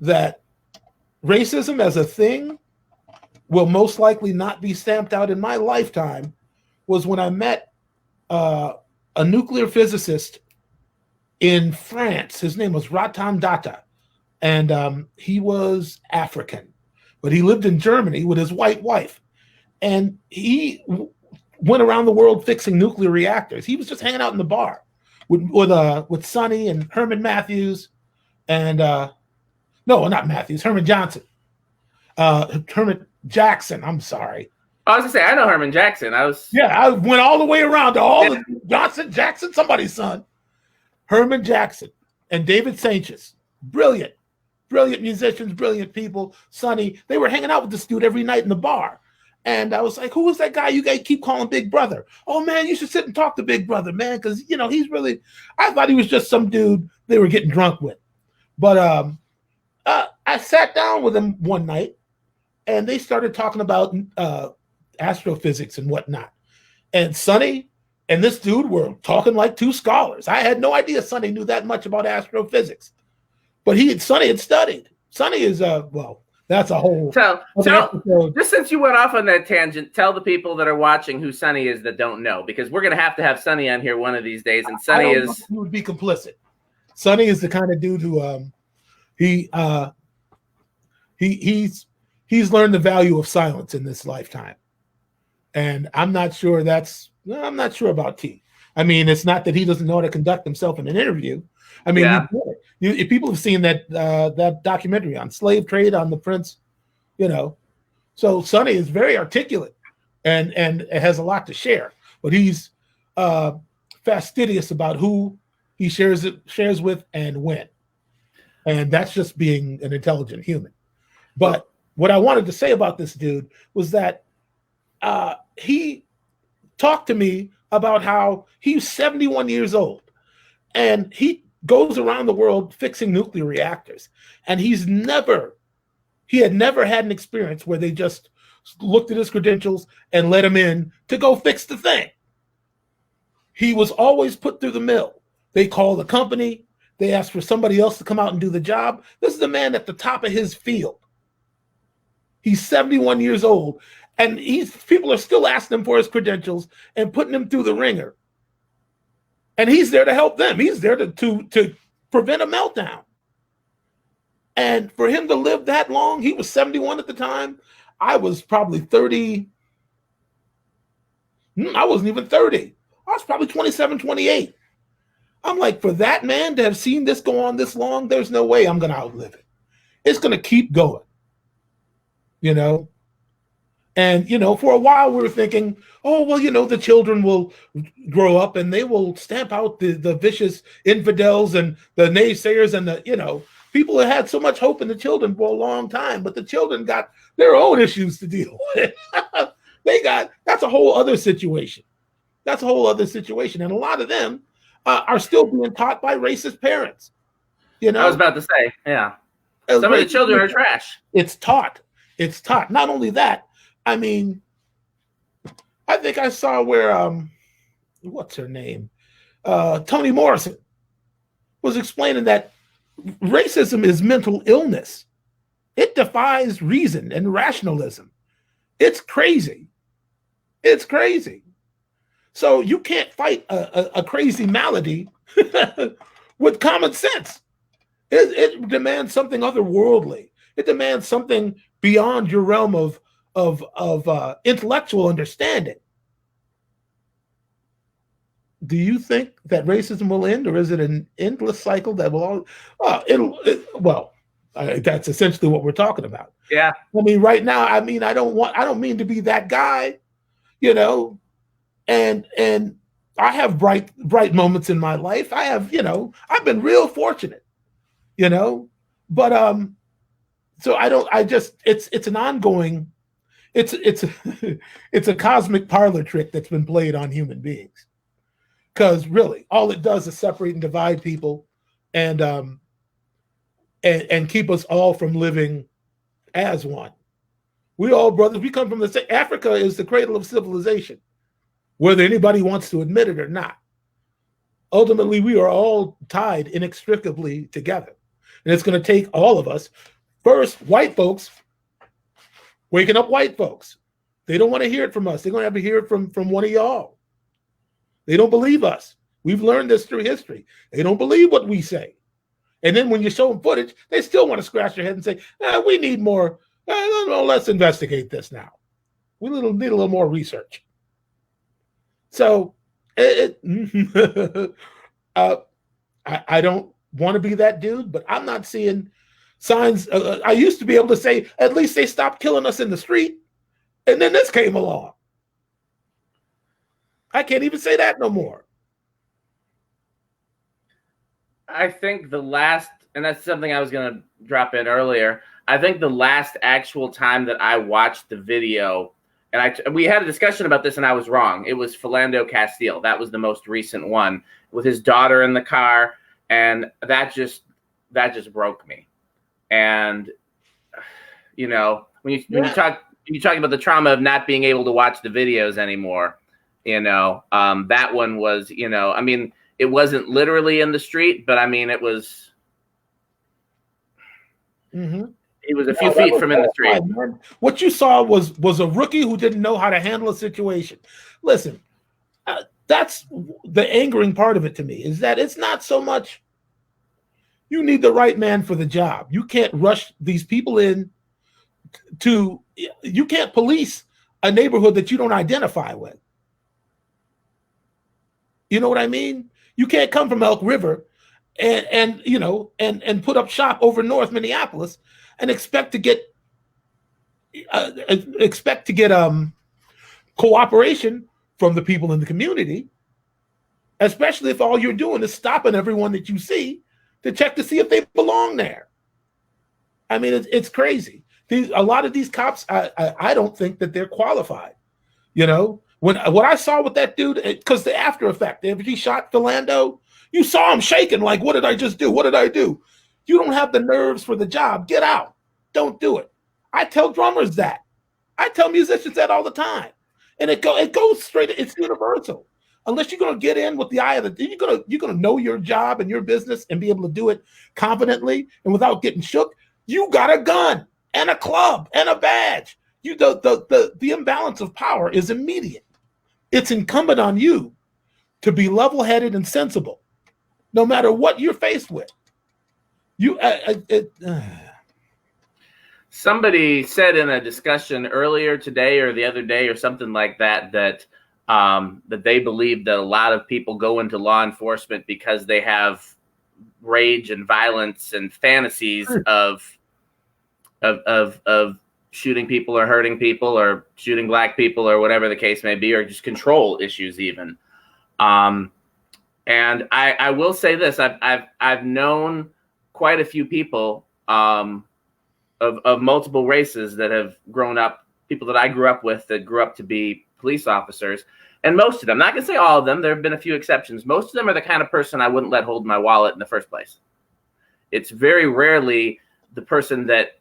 that racism as a thing will most likely not be stamped out in my lifetime was when I met a nuclear physicist in France. His name was Ratan Data, and he was African, but he lived in Germany with his white wife, and he went around the world fixing nuclear reactors. He was just hanging out in the bar with Sonny and Herman Matthews, and no, not Matthews, Herman Johnson, Herman Jackson. I'm sorry. I was gonna say I know Herman Jackson. I went all the way around to all the Jackson, somebody's son, Herman Jackson and David Sanchez, brilliant musicians, brilliant people. Sonny, they were hanging out with this dude every night in the bar. And I was like, who is that guy you guys keep calling Big Brother? Oh, man, you should sit and talk to Big Brother, man, because, he's really – I thought he was just some dude they were getting drunk with. But I sat down with him one night, and they started talking about astrophysics and whatnot. And Sonny and this dude were talking like two scholars. I had no idea Sonny knew that much about astrophysics. But Sonny had studied. Sonny is that's a whole. So just since you went off on that tangent, tell the people that are watching who Sonny is that don't know, because we're gonna have to have Sonny on here one of these days. And Sonny he would be complicit. Sonny is the kind of dude who he's learned the value of silence in this lifetime, and I'm not sure about T. I mean, it's not that he doesn't know how to conduct himself in an interview. I mean, if people have seen that documentary on slave trade on the Prince, so Sonny is very articulate and has a lot to share, but he's fastidious about who he shares with and when, and that's just being an intelligent human. But what I wanted to say about this dude was that he talked to me about how he's 71 years old and he goes around the world fixing nuclear reactors. And he had never had an experience where they just looked at his credentials and let him in to go fix the thing. He was always put through the mill. They called the company. They asked for somebody else to come out and do the job. This is the man at the top of his field. He's 71 years old. And people are still asking him for his credentials and putting him through the ringer. And he's there to help them. He's there to prevent a meltdown. And for him to live that long, he was 71 at the time. I was probably 30. I wasn't even 30. I was probably 27, 28. I'm like, for that man to have seen this go on this long, there's no way I'm going to outlive it. It's going to keep going. And, for a while we were thinking, oh, well, the children will grow up and they will stamp out the vicious infidels and the naysayers and the, people have had so much hope in the children for a long time, but the children got their own issues to deal with. That's a whole other situation. And a lot of them are still being taught by racist parents. You know, I was about to say, yeah. Some of the children are trash. It's taught. It's taught. Not only that, I mean, I think I saw where what's her name? Toni Morrison was explaining that racism is mental illness. It defies reason and rationalism. It's crazy. It's crazy. So you can't fight a crazy malady with common sense. It demands something otherworldly. It demands something beyond your realm of intellectual understanding. Do you think that racism will end, or is it an endless cycle that will all? That's essentially what we're talking about. Yeah. I mean, right now, I don't mean to be that guy, you know, and I have bright moments in my life. I have, I've been real fortunate, but so it's an ongoing, it's it's a cosmic parlor trick that's been played on human beings. Because really, all it does is separate and divide people, and keep us all from living as one. We all brothers. We come from the same. Africa is the cradle of civilization, whether anybody wants to admit it or not. Ultimately, we are all tied inextricably together, and it's going to take all of us. First, white folks waking up white folks. They don't want to hear it from us. They're going to have to hear it from one of y'all. They don't believe us. We've learned this through history. They don't believe what we say. And then when you show them footage, they still want to scratch their head and say, we need more. Let's investigate this now. We need a little more research. So I don't want to be that dude, but I'm not seeing signs. I used to be able to say, at least they stopped killing us in the street. And then this came along. I can't even say that no more. I think the last, and that's something I was going to drop in earlier, I think the last actual time that I watched the video, and we had a discussion about this and I was wrong. It was Philando Castile. That was the most recent one with his daughter in the car. And that just broke me. And, when you talk about the trauma of not being able to watch the videos anymore, that one was, it wasn't literally in the street, but it was, it was a few feet from in the street. Man. What you saw was a rookie who didn't know how to handle a situation. Listen, that's the angering part of it to me, is that it's not so much you need the right man for the job. You can't rush these people in you can't police a neighborhood that you don't identify with. You know what I mean? You can't come from Elk River and put up shop over North Minneapolis and expect to get cooperation from the people in the community, especially if all you're doing is stopping everyone that you see to check to see if they belong there. I mean, it's crazy. A lot of these cops, I don't think that they're qualified. What I saw with that dude, because the after effect, if he shot Philando, you saw him shaking like, what did I just do? What did I do? You don't have the nerves for the job. Get out. Don't do it. I tell drummers that. I tell musicians that all the time. And it goes straight, it's universal. Unless you're going to get in with the eye of the, you're going to know your job and your business and be able to do it confidently and without getting shook. You got a gun and a club and a badge. The imbalance of power is immediate. It's incumbent on you to be level-headed and sensible, no matter what you're faced with. Somebody said in a discussion earlier today or the other day or something like that that they believe that a lot of people go into law enforcement because they have rage and violence and fantasies of shooting people or hurting people or shooting black people or whatever the case may be, or just control issues even. And I will say this, I've known quite a few people of multiple races that have grown up, people that I grew up with that grew up to be police officers. And most of them, not going to say all of them, there have been a few exceptions. Most of them are the kind of person I wouldn't let hold my wallet in the first place. It's very rarely the person that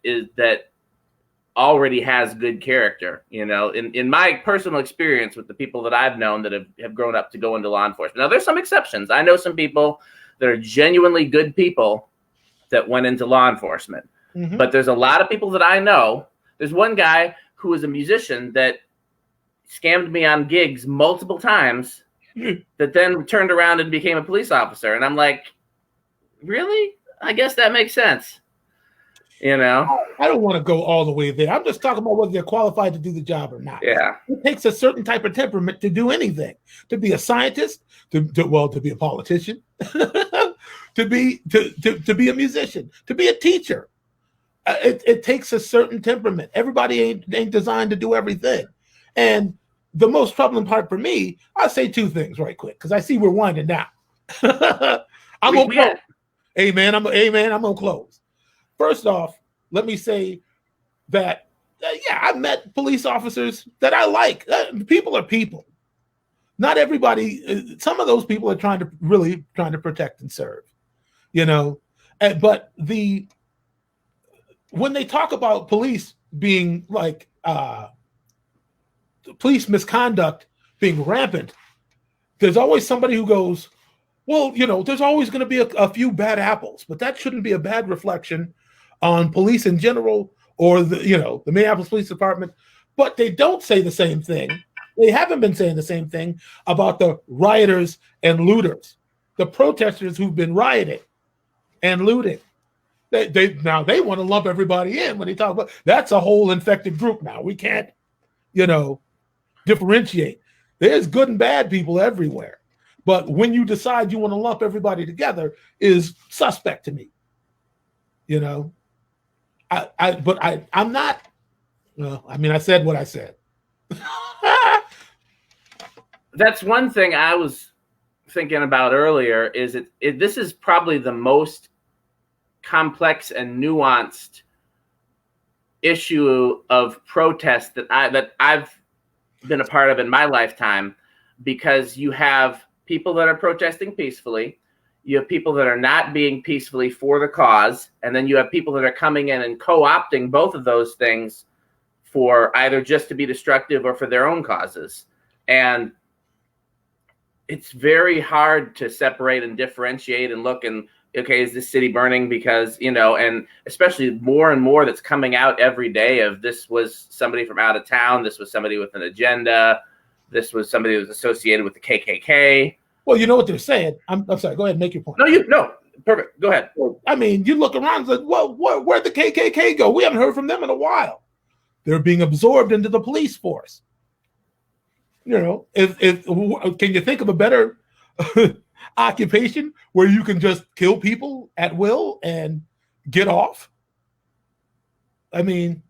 already has good character. In my personal experience with the people that I've known that have grown up to go into law enforcement. Now, there's some exceptions. I know some people that are genuinely good people that went into law enforcement. Mm-hmm. But there's a lot of people that I know. There's one guy who was a musician that scammed me on gigs multiple times that then turned around and became a police officer. And I'm like, really? I guess that makes sense. I don't want to go all the way there. I'm just talking about whether they're qualified to do the job or not. Yeah. It takes a certain type of temperament to do anything. To be a scientist, to be a politician, to be a musician, to be a teacher. It takes a certain temperament. Everybody ain't designed to do everything. And the most troubling part for me, I'll say two things right quick, because I see we're winding down. I'm going to close. Amen. I'm going to close. First off, let me say that, I've met police officers that I like. People are people. Not everybody, some of those people are trying to protect and serve, but when they talk about police being like, police misconduct being rampant, there's always somebody who goes, well, there's always going to be a few bad apples, but that shouldn't be a bad reflection on police in general or the Minneapolis Police Department. But they don't say the same thing. They haven't been saying the same thing about the rioters and looters, the protesters who've been rioting and looting. They want to lump everybody in when they talk about that's a whole infected group now. We can't, differentiate. There's good and bad people everywhere. But when you decide you want to lump everybody together is suspect to me. I'm not, I said what I said. That's one thing I was thinking about earlier is this is probably the most complex and nuanced issue of protest that I've been a part of in my lifetime, because you have people that are protesting peacefully, you have people that are not being peacefully for the cause, and then you have people that are coming in and co-opting both of those things for either just to be destructive or for their own causes. And it's very hard to separate and differentiate and look and, okay, is this city burning because, and especially more and more that's coming out every day of this was somebody from out of town, this was somebody with an agenda, this was somebody who was associated with the KKK. Well, you know what they're saying. I'm sorry, go ahead and make your point. No, perfect. Go ahead. I mean, you look around and say, well, where'd the KKK go? We haven't heard from them in a while. They're being absorbed into the police force. Can you think of a better occupation where you can just kill people at will and get off? I mean,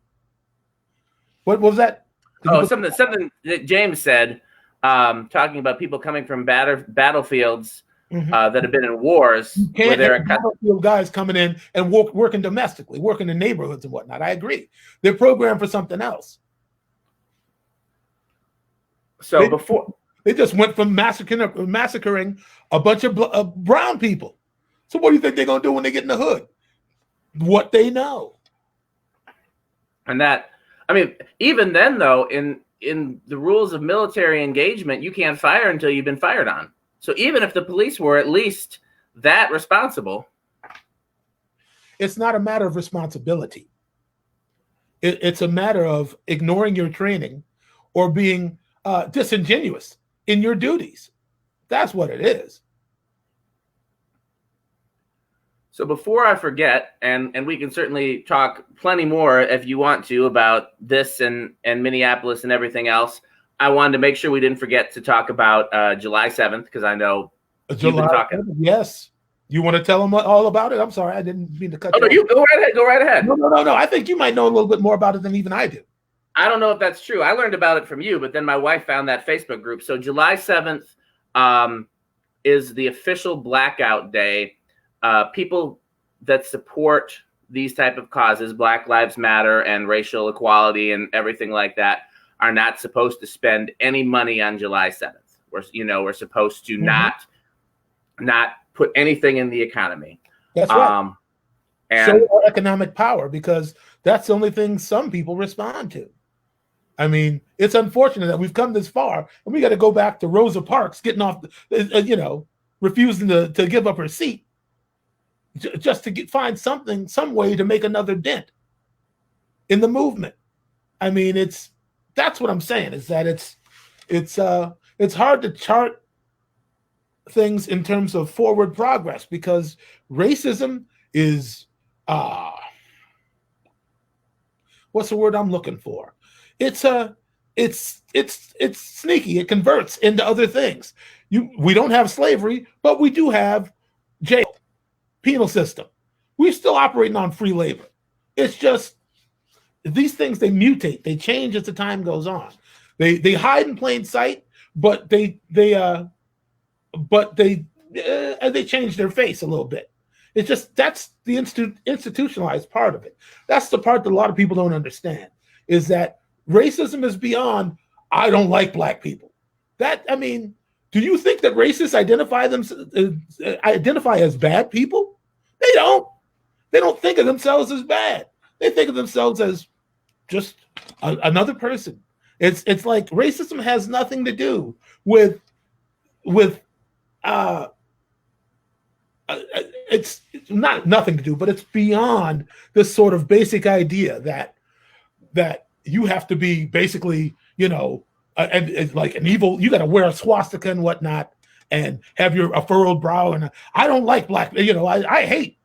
what was that? Something that James said, talking about people coming from battlefields that have been in wars. Where there are battlefield guys coming in and working domestically, working in neighborhoods and whatnot. I agree. They're programmed for something else. So they just went from massacring a bunch of brown people. So what do you think they're going to do when they get in the hood? What they know. And even then, though, in the rules of military engagement, you can't fire until you've been fired on. So even if the police were at least that responsible. It's not a matter of responsibility. It's a matter of ignoring your training or being disingenuous in your duties. That's what it is. So before I forget, and we can certainly talk plenty more if you want to about this and Minneapolis and everything else, I wanted to make sure we didn't forget to talk about July 7th, because I know you've been talking. Yes. You want to tell them all about it? I'm sorry, I didn't mean to cut you off. You go right ahead. No. I think you might know a little bit more about it than even I do. I don't know if that's true. I learned about it from you, but then my wife found that Facebook group. So July 7th is the official blackout day. People that support these type of causes, Black Lives Matter and racial equality and everything like that, are not supposed to spend any money on July 7th. We're supposed to not put anything in the economy. That's right. And show our economic power, because that's the only thing some people respond to. I mean, it's unfortunate that we've come this far, and we got to go back to Rosa Parks getting off, refusing to give up her seat just to find some way to make another dent in the movement. I mean, that's what I'm saying, is that it's hard to chart things in terms of forward progress, because racism is what's the word I'm looking for? It's sneaky. It converts into other things. We don't have slavery, but we do have jail, penal system. We're still operating on free labor. It's just these things, they mutate, they change as the time goes on. They hide in plain sight, but they change their face a little bit. It's just, that's the institutionalized part of it. That's the part that a lot of people don't understand, is that racism is beyond, I don't like black people. Do you think that racists identify as bad people? They don't. They don't think of themselves as bad. They think of themselves as just another person. It's like racism has nothing to do with it's not nothing to do, but it's beyond this sort of basic idea that you have to be basically, and like an evil, you got to wear a swastika and whatnot, and have a furrowed brow. And I don't like black, I hate,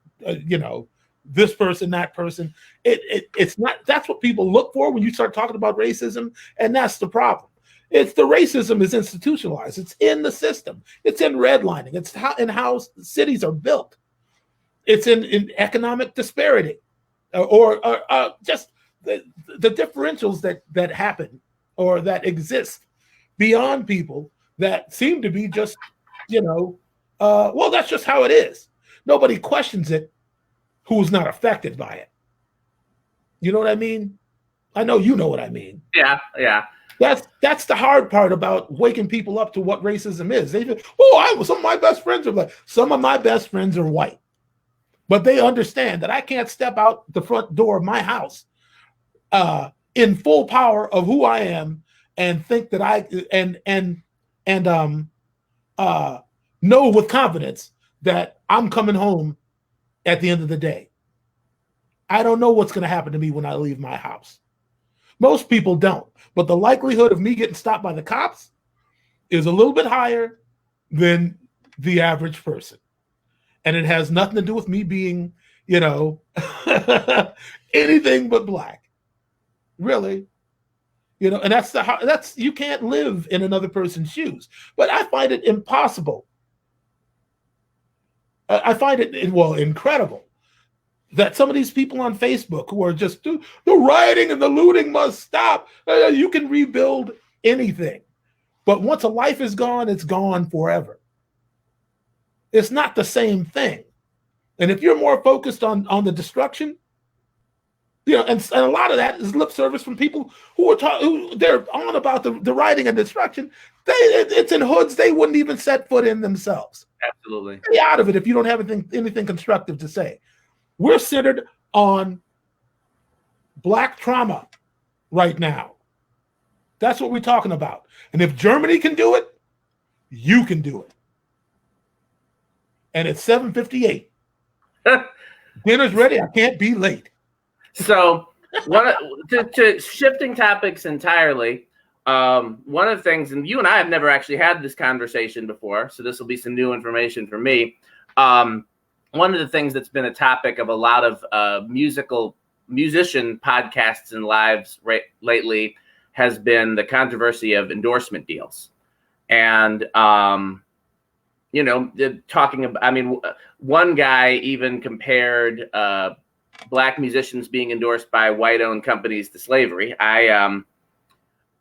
this person, that person. It's not, that's what people look for when you start talking about racism. And that's the problem. It's the racism is institutionalized. It's in the system. It's in redlining. It's how cities are built. It's in economic disparity, or just the differentials that happen or that exist beyond people that seem to be just, well, that's just how it is. Nobody questions it who's not affected by it. You know what I mean? I know you know what I mean. Yeah. That's the hard part about waking people up to what racism is. Some of my best friends are black. Some of my best friends are white. But they understand that I can't step out the front door of my house in full power of who I am and think that know with confidence that I'm coming home at the end of the day. I don't know what's going to happen to me when I leave my house. Most people don't, but the likelihood of me getting stopped by the cops is a little bit higher than the average person. And it has nothing to do with me being, anything but black. Really. And that's you can't live in another person's shoes. But I find it impossible. I find it, incredible that some of these people on Facebook who are just, the rioting and the looting must stop. You can rebuild anything. But once a life is gone, it's gone forever. It's not the same thing. And if you're more focused on the destruction, and a lot of that is lip service from people who they're on about the rioting and destruction. It's in hoods they wouldn't even set foot in themselves. Absolutely. Stay out of it if you don't have anything constructive to say. We're centered on black trauma right now. That's what we're talking about. And if Germany can do it, you can do it. And it's 7:58. Dinner's ready. I can't be late. So, to shifting topics entirely, one of the things, and you and I have never actually had this conversation before, so this will be some new information for me. One of the things that's been a topic of a lot of musician podcasts and lives lately has been the controversy of endorsement deals. And, talking about, one guy even compared black musicians being endorsed by white-owned companies to slavery. I've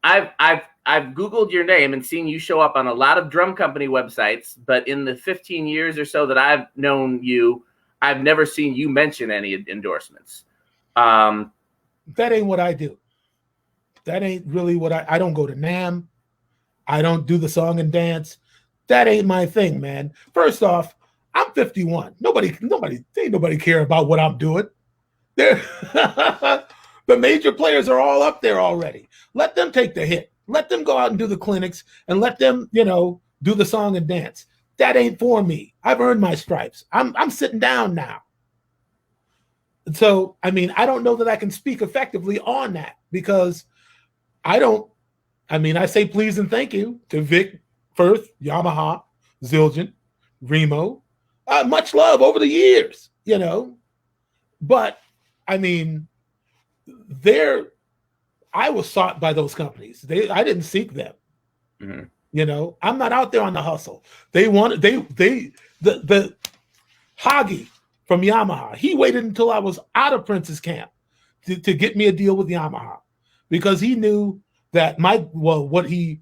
Googled your name and seen you show up on a lot of drum company websites, but in the 15 years or so that I've known you, I've never seen you mention any endorsements. That ain't what I do. That ain't really what I don't go to NAMM. I don't do the song and dance. That ain't my thing, man. First off, I'm 51. Ain't nobody care about what I'm doing. The major players are all up there already. Let them take the hit. Let them go out and do the clinics and let them, do the song and dance. That ain't for me. I've earned my stripes. I'm sitting down now. So, I mean, I don't know that I can speak effectively on that because I say please and thank you to Vic, Firth, Yamaha, Zildjian, Remo. Much love over the years, But, I mean, I was sought by those companies. I didn't seek them. Mm-hmm. I'm not out there on the hustle. The Hagi from Yamaha, he waited until I was out of Prince's camp to get me a deal with Yamaha because he knew that I don't want to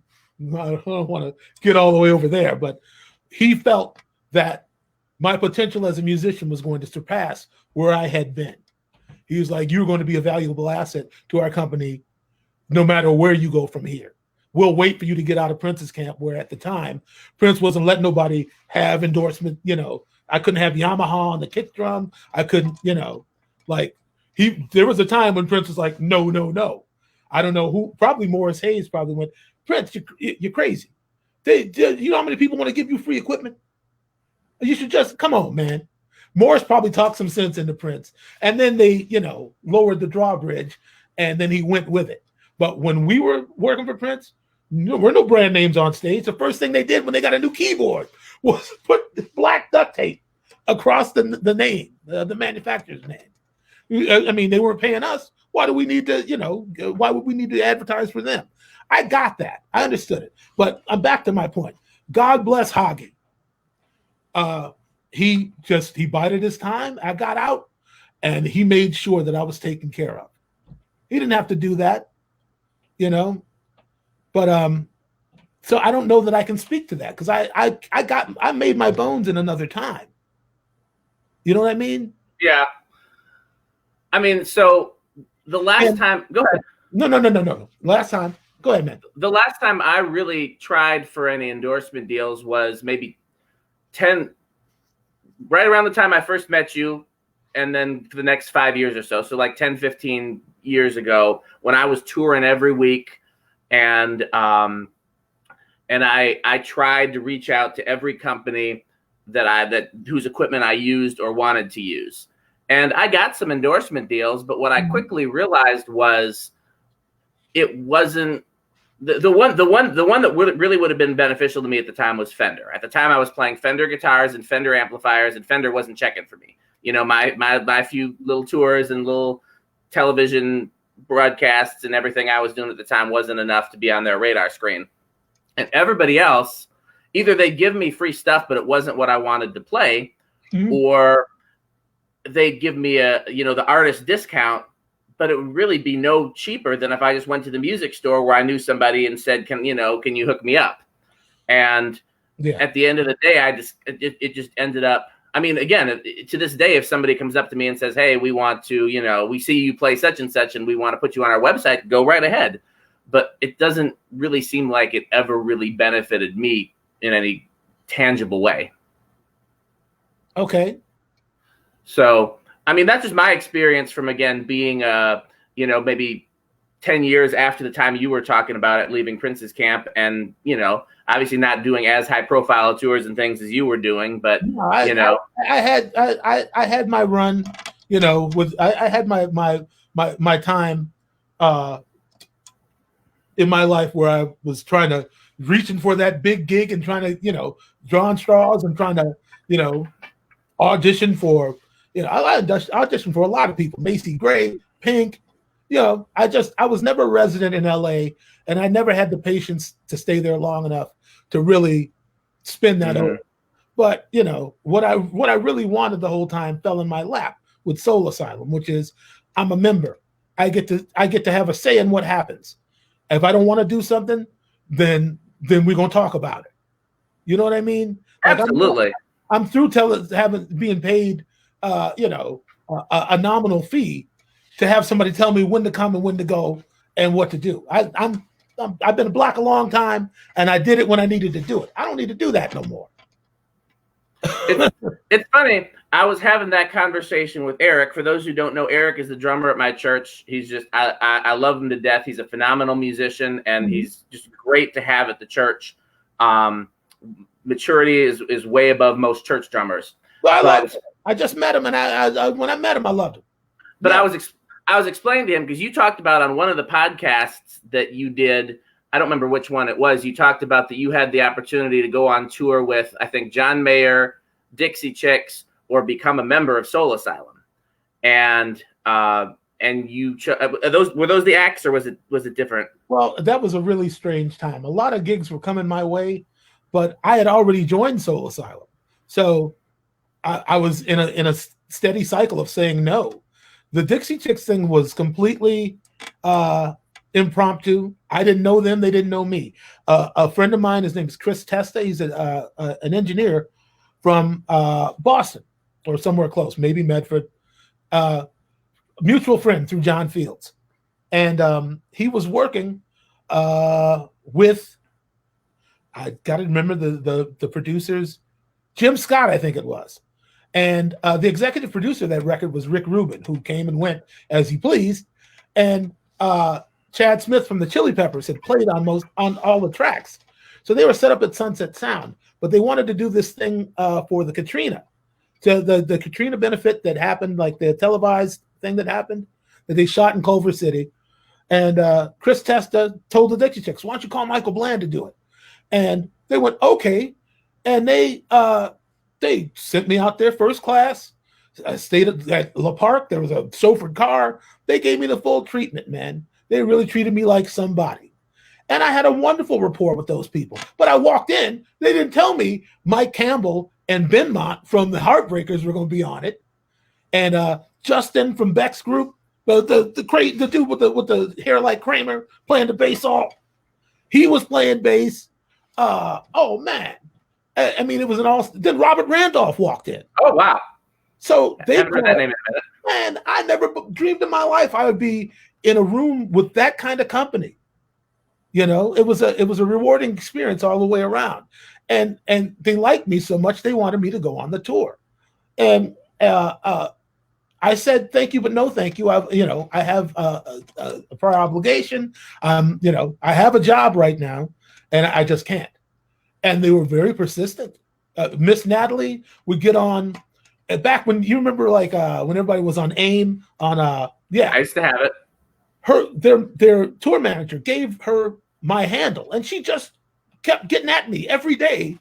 get all the way over there, but he felt that my potential as a musician was going to surpass where I had been. He was like, you're going to be a valuable asset to our company no matter where you go from here. We'll wait for you to get out of Prince's camp, where at the time, Prince wasn't letting nobody have endorsement. I couldn't have Yamaha on the kick drum. I couldn't, there was a time when Prince was like, no. I don't know who, probably Morris Hayes probably went, Prince, you're crazy. You know how many people want to give you free equipment? You should just, come on, man. Morris probably talked some sense into Prince. And then they, lowered the drawbridge and then he went with it. But when we were working for Prince, there were no brand names on stage. The first thing they did when they got a new keyboard was put black duct tape across the name, the manufacturer's name. I mean, they weren't paying us. Why do we need to, why would we need to advertise for them? I got that. I understood it. But I'm back to my point. God bless Hagi. He bided his time. I got out and he made sure that I was taken care of. He didn't have to do that, but so I don't know that I can speak to that because I made my bones in another time. You know what I mean? Yeah. I mean, so the last time, go ahead. No. Last time, go ahead, man. The last time I really tried for any endorsement deals was maybe right around the time I first met you, and then for the next 5 years or so. So like 10, 15 years ago when I was touring every week and I tried to reach out to every company whose equipment I used or wanted to use. And I got some endorsement deals, but what I quickly realized was it wasn't the one that really would have been beneficial to me at the time was Fender. At the time I was playing Fender guitars and Fender amplifiers, and Fender wasn't checking for me. My few little tours and little television broadcasts and everything I was doing at the time wasn't enough to be on their radar screen. And everybody else, either they give me free stuff, but it wasn't what I wanted to play, or they'd give me the artist discount, but it would really be no cheaper than if I just went to the music store where I knew somebody and said, can you hook me up? And at the end of the day, it just ended up, I mean, again, to this day, if somebody comes up to me and says, hey, we want to, we see you play such and such and we want to put you on our website, go right ahead. But it doesn't really seem like it ever really benefited me in any tangible way. Okay. So, I mean, that's just my experience from, again, being, maybe 10 years after the time you were talking about it, leaving Prince's camp and, obviously not doing as high profile tours and things as you were doing, but, I had my run, I had my time in my life where I was reaching for that big gig and trying to, drawing straws and trying to, audition for, I auditioned for a lot of people, Macy Gray, Pink, I was never a resident in LA and I never had the patience to stay there long enough to really spin that over. But, what I really wanted the whole time fell in my lap with Soul Asylum, which is I'm a member. I get to have a say in what happens. If I don't want to do something, then we're going to talk about it. You know what I mean? Absolutely. I'm through being paid, a nominal fee to have somebody tell me when to come and when to go and what to do. I've been black a long time, and I did it when I needed to do it. I don't need to do that no more. It's funny. I was having that conversation with Eric. For those who don't know, Eric is the drummer at my church. He's just I love him to death. He's a phenomenal musician, and he's just great to have at the church. Maturity is way above most church drummers. Well, I just met him, and I when I met him, I loved him. But yeah. I was explaining to him, because you talked about on one of the podcasts that you did, I don't remember which one it was, you talked about that you had the opportunity to go on tour with, I think, John Mayer, Dixie Chicks, or become a member of Soul Asylum. And you were those the acts, or was it different? Well, that was a really strange time. A lot of gigs were coming my way, but I had already joined Soul Asylum. So I was in a steady cycle of saying no. The Dixie Chicks thing was completely impromptu. I didn't know them. They didn't know me. A friend of mine, his name is Chris Testa. He's an engineer from Boston or somewhere close, maybe Medford. Mutual friend through John Fields. And he was working with, I got to remember the producers, Jim Scott, I think it was. And the executive producer of that record was Rick Rubin, who came and went as he pleased. And Chad Smith from the Chili Peppers had played on all the tracks. So they were set up at Sunset Sound, but they wanted to do this thing for the Katrina. So the Katrina benefit that happened, like the televised thing that happened, that they shot in Culver City. And Chris Testa told the Dixie Chicks, why don't you call Michael Bland to do it? And they went, okay. And they sent me out there first class. I stayed at La Park. There was a chauffeured car. They gave me the full treatment, man. They really treated me like somebody. And I had a wonderful rapport with those people. But I walked in. They didn't tell me Mike Campbell and Ben Mott from the Heartbreakers were going to be on it. And Justin from Beck's group, the dude with the hair like Kramer playing the bass all. He was playing bass. Oh, man. I mean, it was an all. Then Robert Randolph walked in. Oh, wow. So I haven't heard that name in a minute. Man, I never dreamed in my life I would be in a room with that kind of company. You know, it was a rewarding experience all the way around. And they liked me so much they wanted me to go on the tour. And I said thank you, but no thank you. I have a prior obligation. I have a job right now, and I just can't. And they were very persistent. Miss Natalie would get on back when you remember, like when everybody was on AIM on I used to have it. Their tour manager gave her my handle, and she just kept getting at me every day.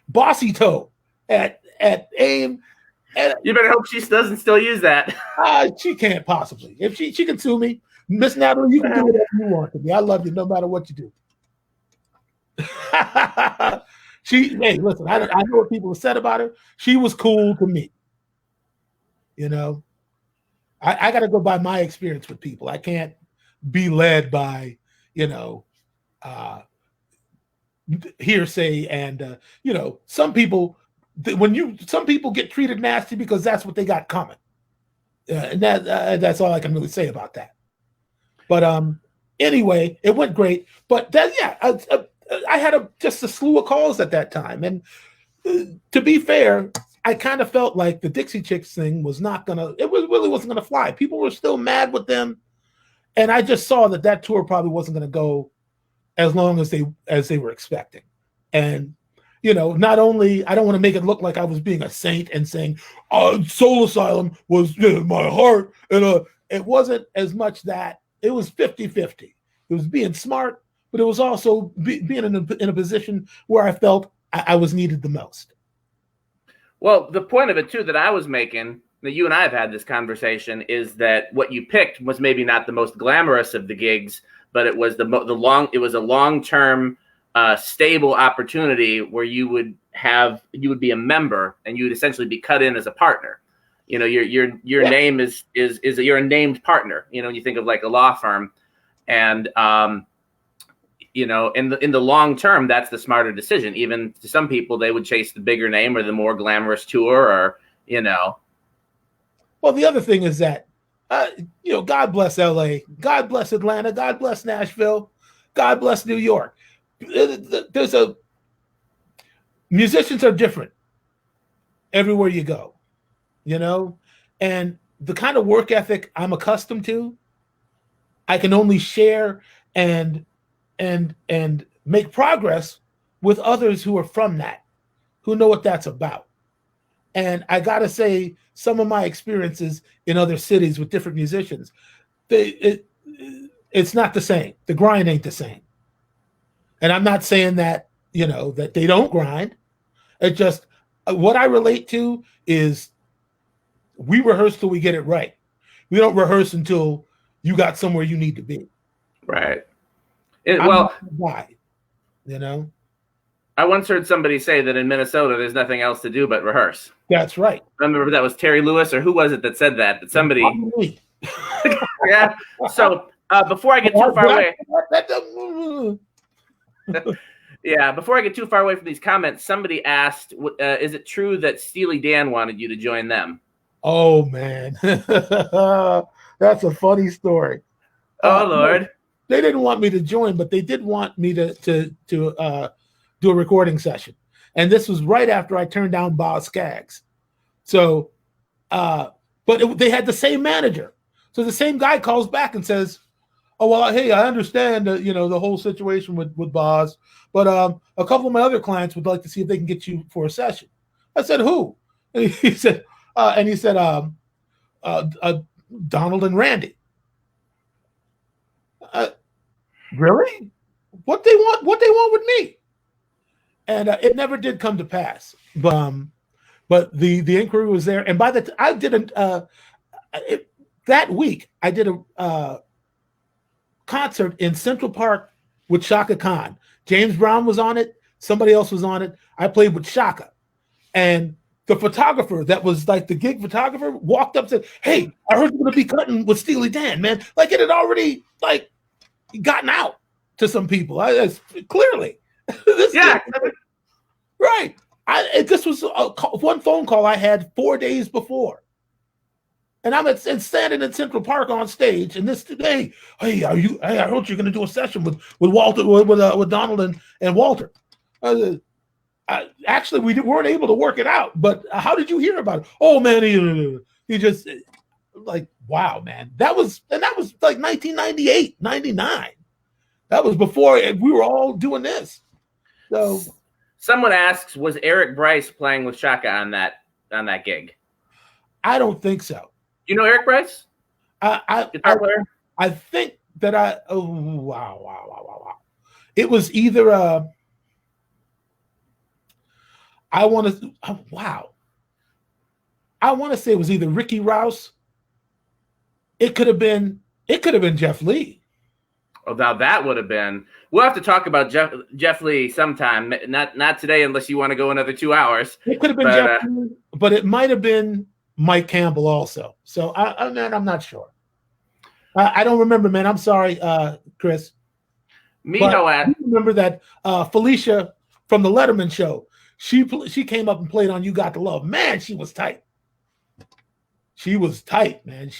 Bossy Toe at AIM. And you better hope she doesn't still use that. She can't possibly. If she can sue me, Miss Natalie, you can do whatever you want to me. I love you no matter what you do. Hey, listen, I know what people have said about her. She was cool to me. You know, I got to go by my experience with people. I can't be led by, hearsay and, some people, some people get treated nasty because that's what they got coming. And that's all I can really say about that. But anyway, it went great. But I had just a slew of calls at that time. And to be fair, I kind of felt like the Dixie Chicks thing was really wasn't going to fly. People were still mad with them. And I just saw that tour probably wasn't going to go as long as they were expecting. And, not only, I don't want to make it look like I was being a saint and saying, Soul Asylum was my heart. And it wasn't as much that. It was 50-50. It was being smart, but it was also being in a position where I felt I was needed the most. Well, the point of it, too, that I was making, that you and I have had this conversation, is that what you picked was maybe not the most glamorous of the gigs, but it was a long-term, stable opportunity where you would be a member and you would essentially be cut in as a partner. Your name is you're a named partner. When you think of like a law firm, and in the long term, that's the smarter decision. Even to some people, they would chase the bigger name or the more glamorous tour, or. Well, the other thing is that God bless LA, God bless Atlanta, God bless Nashville, God bless New York. Musicians are different everywhere you go, and the kind of work ethic I'm accustomed to, I can only share and make progress with others who are from that, who know what that's about. And I gotta say, some of my experiences in other cities with different musicians, it's not the same. The grind ain't the same. And I'm not saying that that they don't grind. It just what I relate to is we rehearse till we get it right. We don't rehearse until you got somewhere you need to be. Right. Why? I once heard somebody say that in Minnesota, there's nothing else to do but rehearse. That's right. I remember that was Terry Lewis, or who was it that said that? That somebody. Yeah. So before I get too far away. Yeah, before I get too far away from these comments, somebody asked, is it true that Steely Dan wanted you to join them? Oh, man. That's a funny story. Oh, Lord. They didn't want me to join, but they did want me to do a recording session. And this was right after I turned down Boz Scaggs. So, they had the same manager. So the same guy calls back and says, oh, well, hey, I understand, the whole situation with Boz, but a couple of my other clients would like to see if they can get you for a session. I said, who? And he said, Donald and Randy. Really? What they want with me? And it never did come to pass. But the inquiry was there. And by the I didn't that week I did a concert in Central Park with Chaka Khan. James Brown was on it. Somebody else was on it. I played with Chaka, and the photographer that was like the gig photographer walked up and said, "Hey, I heard you're going to be cutting with Steely Dan, man." Like it had already gotten out to some people. Clearly, right. This was one phone call I had 4 days before, and I'm standing in Central Park on stage. And this today, hey, I heard you're going to do a session with Walter, with Donald and Walter. Actually, we weren't able to work it out. But how did you hear about it? Oh man, he just wow, man. That was like 1998, 99. That was before we were all doing this. So. Someone asks, was Eric Bryce playing with Chaka on that gig? I don't think so. You know Eric Bryce? Guitar player? I think that wow. It was either I want to say it was either Ricky Rouse. It could have been Jeff Lee. Oh, now that would have been. We'll have to talk about Jeff Lee sometime. Not today, unless you want to go another 2 hours. It could have been Jeff Lee, but it might have been Mike Campbell also. So I'm not sure. I don't remember, man. I'm sorry, Chris. I remember that Felicia from the Letterman show. She came up and played on "You Got the Love." Man, she was tight. She was tight, man.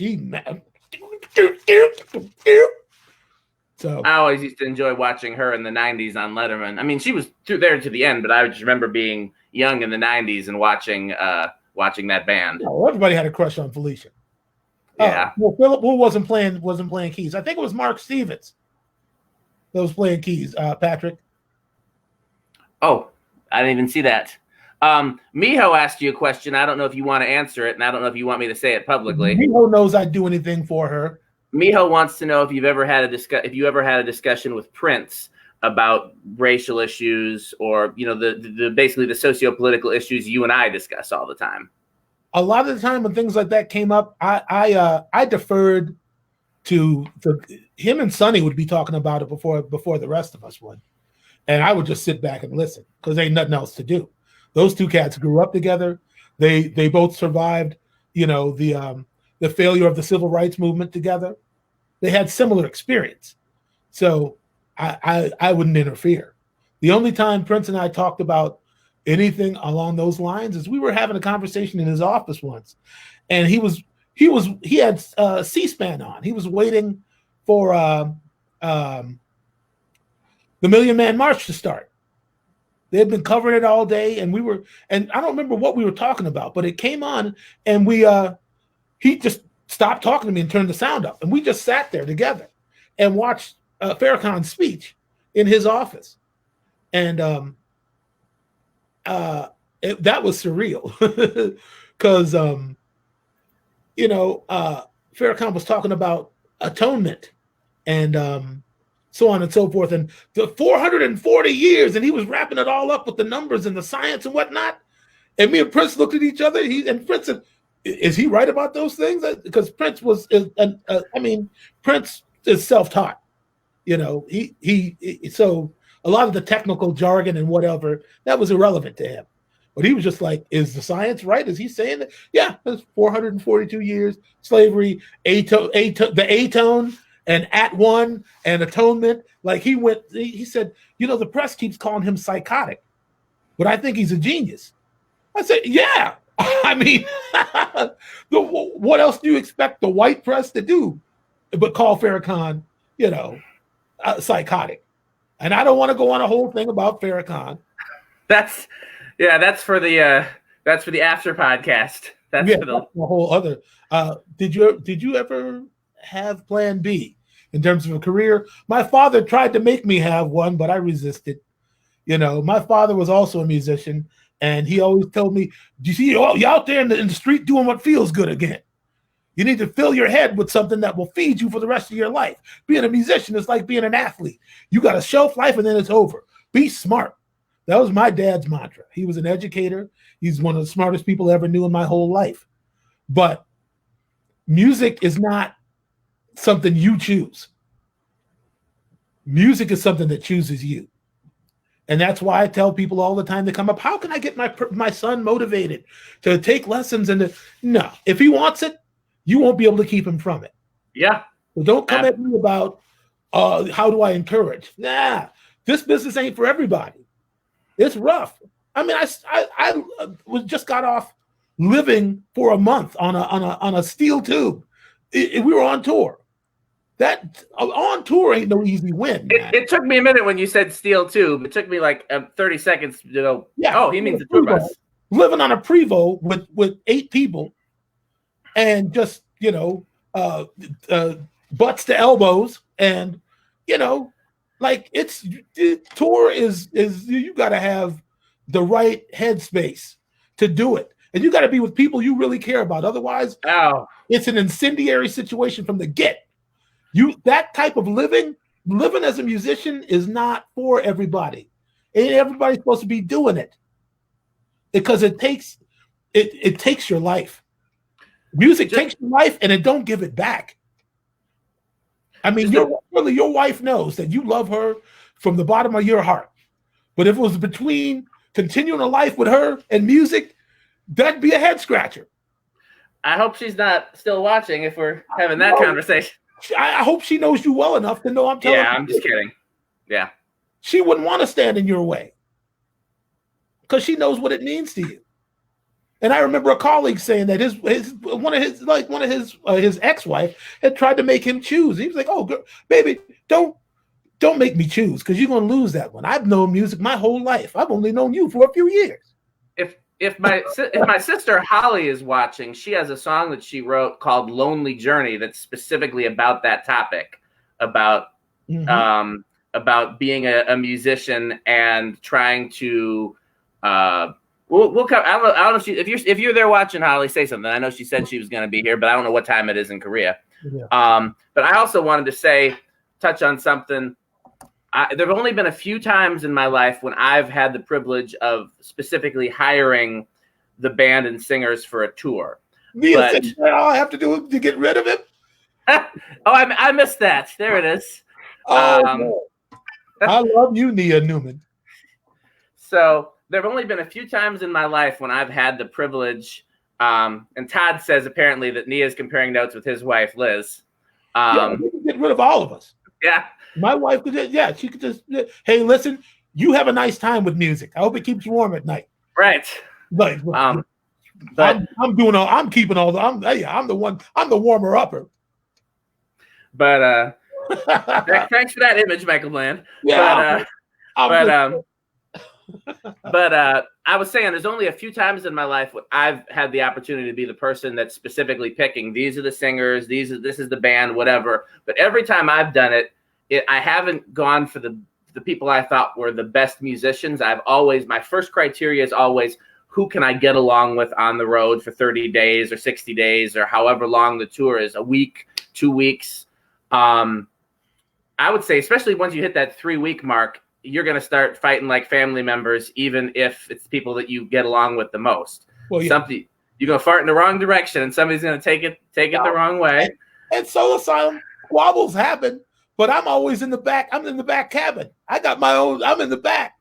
So I always used to enjoy watching her in the 90s on Letterman. I mean, she was there to the end, but I just remember being young in the 90s and watching that band. Oh, everybody had a crush on Felicia. Yeah. Well, Philip Wu wasn't playing keys. I think it was Mark Stevens that was playing keys, Patrick. Oh, I didn't even see that. Miho asked you a question. I don't know if you want to answer it, and I don't know if you want me to say it publicly. Miho knows I'd do anything for her. Miho wants to know if you've ever had a discussion with Prince about racial issues, or the basically the socio-political issues you and I discuss all the time. A lot of the time when things like that came up, I deferred to him, and Sonny would be talking about it before the rest of us would, and I would just sit back and listen because ain't nothing else to do. Those two cats grew up together. They both survived, the failure of the civil rights movement together. They had similar experience. So I wouldn't interfere. The only time Prince and I talked about anything along those lines is we were having a conversation in his office once. And he was he had C-SPAN on. He was waiting for the Million Man March to start. They had been covering it all day, and I don't remember what we were talking about, but it came on, and he just stopped talking to me and turned the sound up, and we just sat there together and watched Farrakhan's speech in his office, and that was surreal because Farrakhan was talking about atonement and so on and so forth, and the 440 years, and he was wrapping it all up with the numbers and the science and whatnot. And me and Prince looked at each other. And Prince said, "Is he right about those things?" Because Prince Prince is self-taught. So a lot of the technical jargon and whatever that was irrelevant to him. But he was just like, "Is the science right? Is he saying that?" Yeah, that's 442 years slavery, the A-tone. And at one and atonement, like he said, the press keeps calling him psychotic, but I think he's a genius. I said, yeah. I mean, what else do you expect the white press to do but call Farrakhan, psychotic? And I don't want to go on a whole thing about Farrakhan. That's for the after podcast. That's for the whole other. Did you ever have plan B in terms of a career? My father tried to make me have one, but I resisted. My father was also a musician, and he always told me, "Do you see you out there in the street doing what feels good again? You need to fill your head with something that will feed you for the rest of your life. Being a musician is like being an athlete. You got a shelf life and then it's over. Be smart." That was my dad's mantra. He was an educator. He's one of the smartest people I ever knew in my whole life. But music is not something you choose. Music is something that chooses you. And that's why I tell people all the time to come up, how can I get my son motivated to take lessons? No, if he wants it, you won't be able to keep him from it. Yeah. So don't come at me about how do I encourage? Nah, this business ain't for everybody. It's rough. I mean, I just got off living for a month on a steel tube. We were on tour. That on tour ain't no easy win. It took me a minute when you said steel tube. It took me like 30 seconds to go. Yeah. Oh, he means the tour bus. Living on a Prevost with 8 people, and just butts to elbows, and like tour is you got to have the right headspace to do it, and you got to be with people you really care about. Otherwise, it's an incendiary situation from the get. That type of living as a musician is not for everybody. Ain't everybody supposed to be doing it, because it takes your life. Music takes your life, and it don't give it back. I mean, your wife knows that you love her from the bottom of your heart. But if it was between continuing a life with her and music, that'd be a head scratcher. I hope she's not still watching if we're having that conversation. I hope she knows you well enough to know I'm telling you. Yeah, I'm just kidding. Yeah. She wouldn't want to stand in your way because she knows what it means to you. And I remember a colleague saying that one of his ex-wife had tried to make him choose. He was like, "Oh, girl, baby, don't make me choose, because you're gonna lose that one. I've known music my whole life. I've only known you for a few years." If my sister Holly is watching, she has a song that she wrote called "Lonely Journey" that's specifically about that topic, about being a musician and trying to. We'll come. I don't know if you're there watching, Holly, say something. I know she said she was going to be here, but I don't know what time it is in Korea. Yeah. But I also wanted to touch on something. There have only been a few times in my life when I've had the privilege of specifically hiring the band and singers for a tour. Nia said, all I have to do to get rid of him? I missed that. There it is. I love you, Nia Neuman. So there have only been a few times in my life when I've had the privilege, and Todd says apparently that Nia's comparing notes with his wife, Liz. We can get rid of all of us. Yeah. My wife could she could just, hey, listen, you have a nice time with music. I hope it keeps you warm at night. Right. Like, But I'm keeping all the. I'm the one. I'm the warmer upper. But thanks for that image, Michael Bland. Yeah, but I was saying there's only a few times in my life when I've had the opportunity to be the person that's specifically picking these are the singers, this is the band, whatever. But every time I've done it, I haven't gone for the people I thought were the best musicians. My first criteria is always who can I get along with on the road for 30 days or 60 days or however long the tour is, a week, 2 weeks. I would say, especially once you hit that 3-week mark, you're going to start fighting like family members, even if it's people that you get along with the most. Well, yeah. You're going to fart in the wrong direction and somebody's going to take it the wrong way. And Soul Asylum squabbles happen, but I'm always in the back. I'm in the back cabin. I got my own. I'm in the back.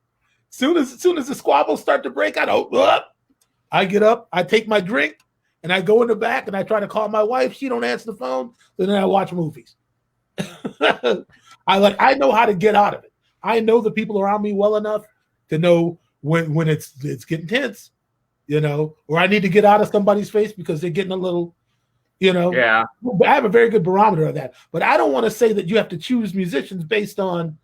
Soon as the squabbles start to break, I get up, I take my drink, and I go in the back and I try to call my wife. She don't answer the phone. Then I watch movies. I know how to get out of it. I know the people around me well enough to know when it's getting tense, or I need to get out of somebody's face because they're getting a little, Yeah. I have a very good barometer of that. But I don't want to say that you have to choose musicians based on.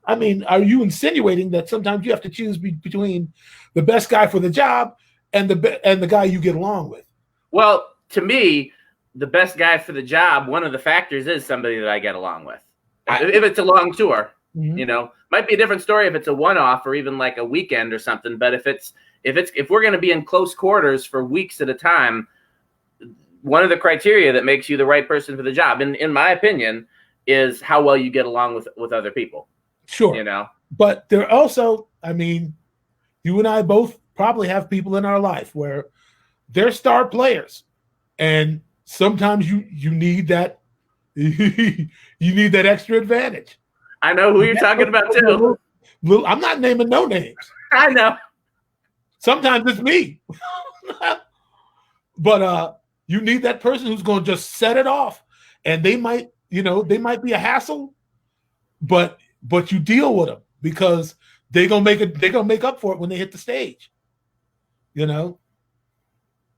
I mean, are you insinuating that sometimes you have to choose between the best guy for the job and the guy you get along with? Well, to me, the best guy for the job, one of the factors is somebody that I get along with. If it's a long tour, might be a different story if it's a one-off or even like a weekend or something. But if we're going to be in close quarters for weeks at a time, one of the criteria that makes you the right person for the job, in my opinion, is how well you get along with other people. Sure. But there also, I mean, you and I both probably have people in our life where they're star players, and sometimes you need that you need that extra advantage. I know who you're talking about too. I'm not naming no names. I know. Sometimes it's me. But you need that person who's going to just set it off, and they might be a hassle, but you deal with them because they're gonna make up for it when they hit the stage.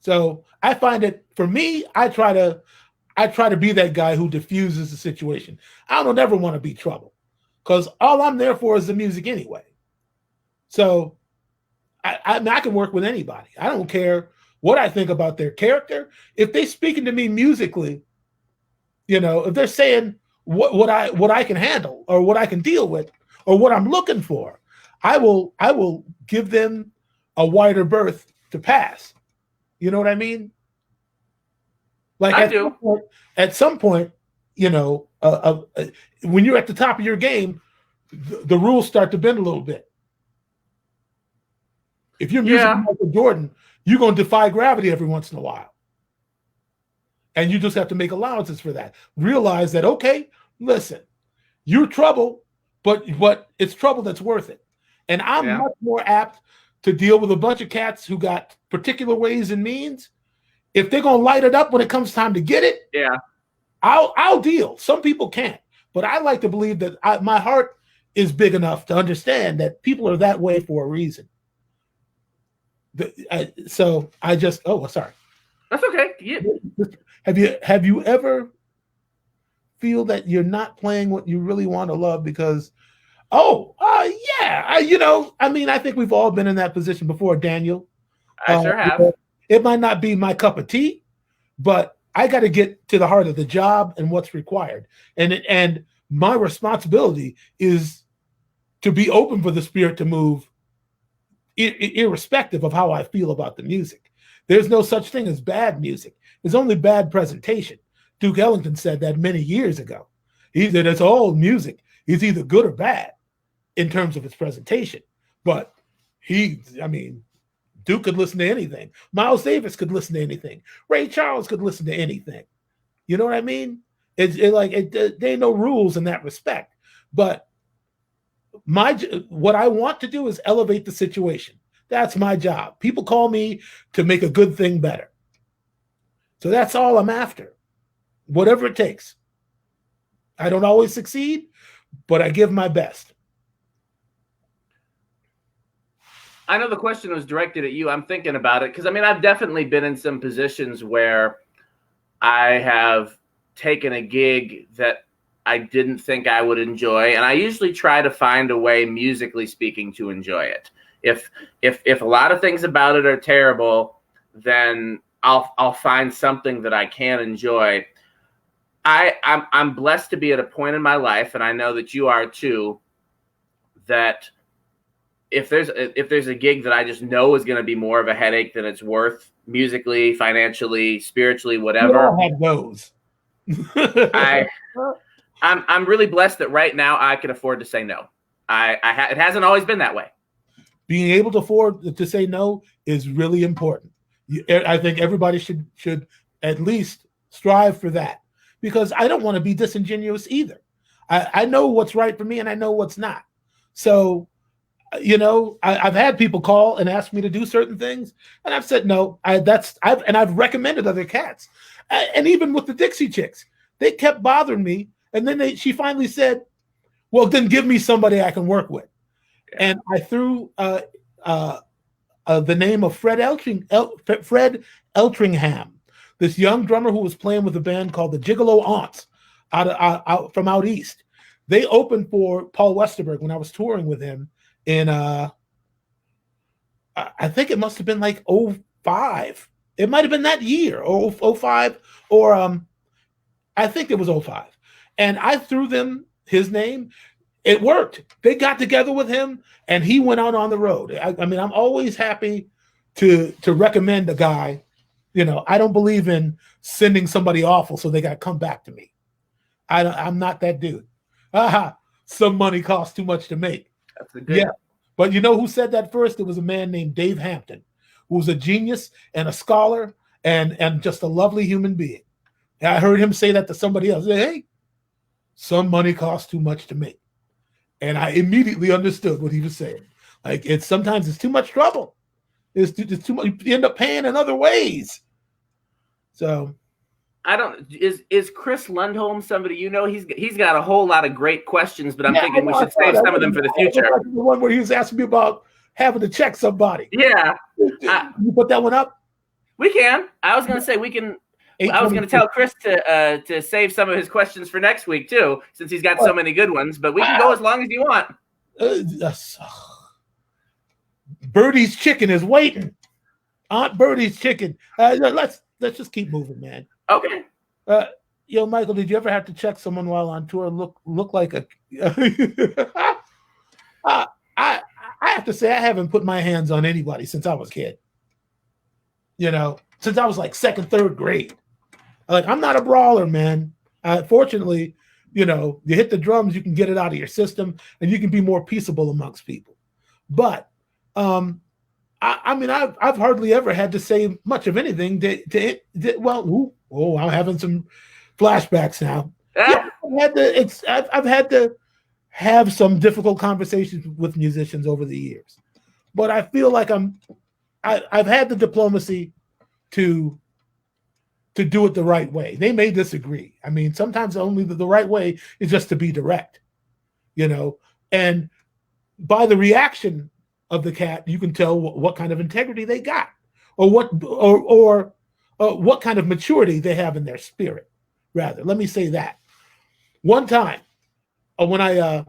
So I find that for me, I try to be that guy who diffuses the situation. I don't ever want to be trouble because all I'm there for is the music anyway. So I can work with anybody. I don't care what I think about their character. If they're speaking to me musically, if they're saying what I can handle or what I can deal with or what I'm looking for, I will give them a wider berth to pass. You know what I mean? Like at some point, when you're at the top of your game, the rules start to bend a little bit. If you're music Michael Jordan, you're going to defy gravity every once in a while. And you just have to make allowances for that. Realize that, okay, listen, you're trouble, but it's trouble that's worth it. And I'm much more apt to deal with a bunch of cats who got particular ways and means. If they're going to light it up when it comes time to get it, I'll deal. Some people can't. But I like to believe that my heart is big enough to understand that people are that way for a reason. So I just, sorry. That's okay. Yeah. Have you ever feel that you're not playing what you really want to love because, I think we've all been in that position before, Daniel. I sure have. It might not be my cup of tea, but I got to get to the heart of the job and what's required. And my responsibility is to be open for the spirit to move irrespective of how I feel about the music. There's no such thing as bad music. There's only bad presentation. Duke Ellington said that many years ago. He said it's all music. It's either good or bad in terms of its presentation. But Duke could listen to anything. Miles Davis could listen to anything. Ray Charles could listen to anything. You know what I mean? There ain't no rules in that respect. But what I want to do is elevate the situation. That's my job. People call me to make a good thing better. So that's all I'm after. Whatever it takes. I don't always succeed, but I give my best. I know the question was directed at you. I'm thinking about it because, I mean, I've definitely been in some positions where I have taken a gig that I didn't think I would enjoy, and I usually try to find a way, musically speaking, to enjoy it. If a lot of things about it are terrible, then I'll find something that I can enjoy. I'm blessed to be at a point in my life, and I know that you are too, that if there's a gig that I just know is going to be more of a headache than it's worth, musically, financially, spiritually, whatever. We all had those. I'm really blessed that right now I can afford to say no. It hasn't always been that way. Being able to afford to say no is really important. I think everybody should at least strive for that, because I don't want to be disingenuous either. I know what's right for me and I know what's not. So, I've had people call and ask me to do certain things, and I've said no. I've recommended other cats, and even with the Dixie Chicks, they kept bothering me, and then she finally said, "Well, then give me somebody I can work with." Yeah. And I threw the name of Fred Eltringham, this young drummer who was playing with a band called the Gigolo Aunts out from out east. They opened for Paul Westerberg when I was touring with him in I think it must have been like 05. It might have been that year, or 05, or I think it was 05. And I threw them his name. It worked. They got together with him and he went out on the road. I mean, I'm always happy to recommend a guy. I don't believe in sending somebody awful so they got to come back to me. I'm not that dude. Some money costs too much to make. That's a good. Yeah. But you know who said that first? It was a man named Dave Hampton, who was a genius and a scholar and just a lovely human being. And I heard him say that to somebody else. Hey, some money costs too much to make. And I immediately understood what he was saying. Like, sometimes it's too much trouble. It's too much. You end up paying in other ways. So, is Chris Lundholm somebody he's got a whole lot of great questions, but I'm thinking we should save some of them for the future. The one where he was asking me about having to check somebody. Yeah, you put that one up. We can. I was going to say we can. I was going to tell Chris to save some of his questions for next week too, since he's got so many good ones. But we can go as long as you want. Birdie's chicken is waiting. Aunt Birdie's chicken. Let's just keep moving, man. Okay. Michael, did you ever have to check someone while on tour? Look like a. I have to say I haven't put my hands on anybody since I was a kid. Since I was like second, third grade. Like, I'm not a brawler, man. Fortunately, you hit the drums, you can get it out of your system, and you can be more peaceable amongst people. But I've hardly ever had to say much of anything. I'm having some flashbacks now. Yeah, I've had to have some difficult conversations with musicians over the years, but I feel like I've had the diplomacy to do it the right way. They may disagree. I mean, sometimes only the right way is just to be direct, and by the reaction of the cat, you can tell what kind of integrity they got, or what kind of maturity they have in their spirit. Rather, let me say that. One time, when I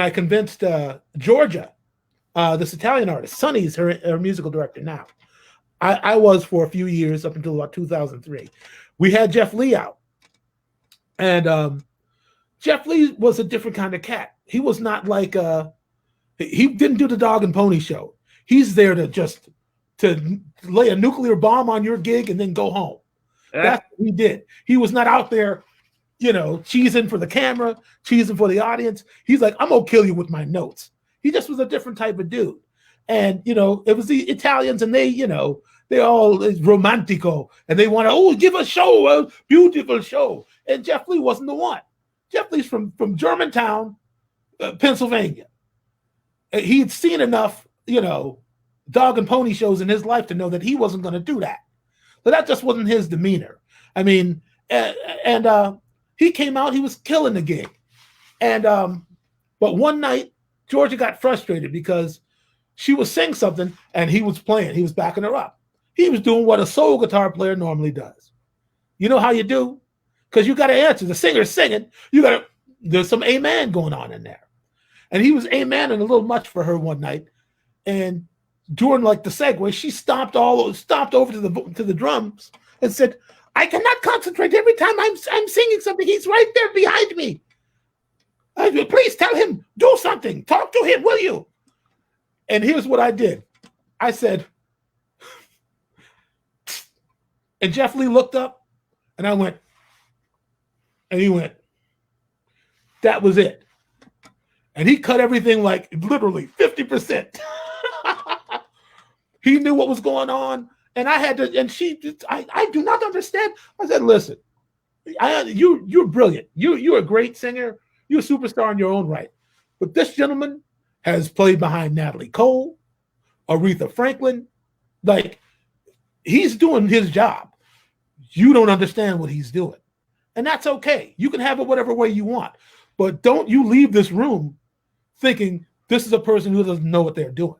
convinced Georgia, this Italian artist, Sonny's her musical director now. I was for a few years up until about 2003. We had Jeff Lee out, and Jeff Lee was a different kind of cat. He was not like he didn't do the dog and pony show. He's there to lay a nuclear bomb on your gig and then go home. That's what he did. He was not out there, cheesing for the camera, cheesing for the audience. He's like, I'm gonna kill you with my notes. He just was a different type of dude. And it was the Italians, and they all romantico, and they want to give a show, a beautiful show. And Jeff Lee wasn't the one. Jeff Lee's from Germantown, Pennsylvania. He'd seen enough, dog and pony shows in his life to know that he wasn't going to do that. But that just wasn't his demeanor. I mean, and he came out, he was killing the gig. And but one night, Georgia got frustrated because she was saying something and he was playing. He was backing her up. He was doing what a soul guitar player normally does. You know how you do? Because you got to answer. The singer's singing. There's some amen going on in there. And he was amening a little much for her one night. And during like the segue, she stomped over to the drums and said, "I cannot concentrate every time I'm singing something. He's right there behind me. Please tell him, do something. Talk to him, will you?" And here's what I did. I said, and Jeff Lee looked up, and I went, and he went, that was it. And he cut everything like literally 50%. He knew what was going on. And I had to, and I do not understand. I said, listen, you're brilliant. You're a great singer. You're a superstar in your own right. But this gentleman has played behind Natalie Cole, Aretha Franklin. Like, he's doing his job. You don't understand what he's doing. And that's okay. You can have it whatever way you want. But don't you leave this room thinking this is a person who doesn't know what they're doing.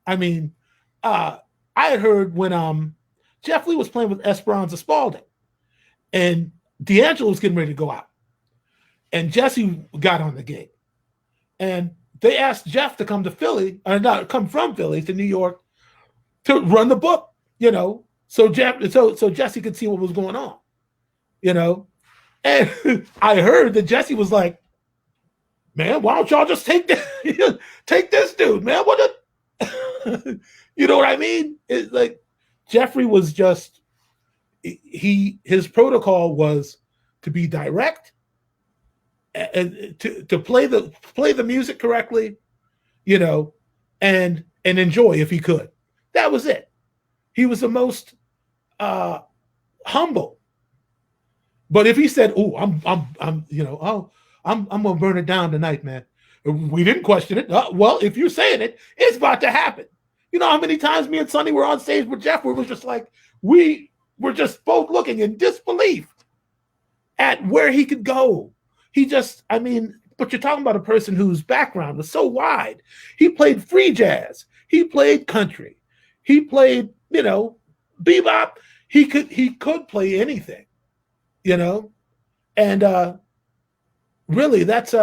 I mean, I had heard when Jeff Lee was playing with Esperanza Spalding and D'Angelo was getting ready to go out. And Jesse got on the gig. And they asked Jeff to come to Philly, or not come from Philly to New York to run the book, you know, so Jesse could see what was going on, you know. And I heard that Jesse was like, "Man, why don't y'all just take this dude, man? What a you know what I mean?" It's like Jeffrey was just his protocol was to be direct and to play the music correctly, you know, and enjoy if he could. That was it. He was the most humble. But if he said, "Oh, I'm you know, oh, I'm gonna burn it down tonight, man," we didn't question it. Well, if you're saying it, it's about to happen. You know how many times me and Sonny were on stage with Jeff, where it was just like we were just both looking in disbelief at where he could go. He just, I mean, but you're talking about a person whose background was so wide. He played free jazz. He played country. He played, you know, bebop. He could play anything, you know, and really that's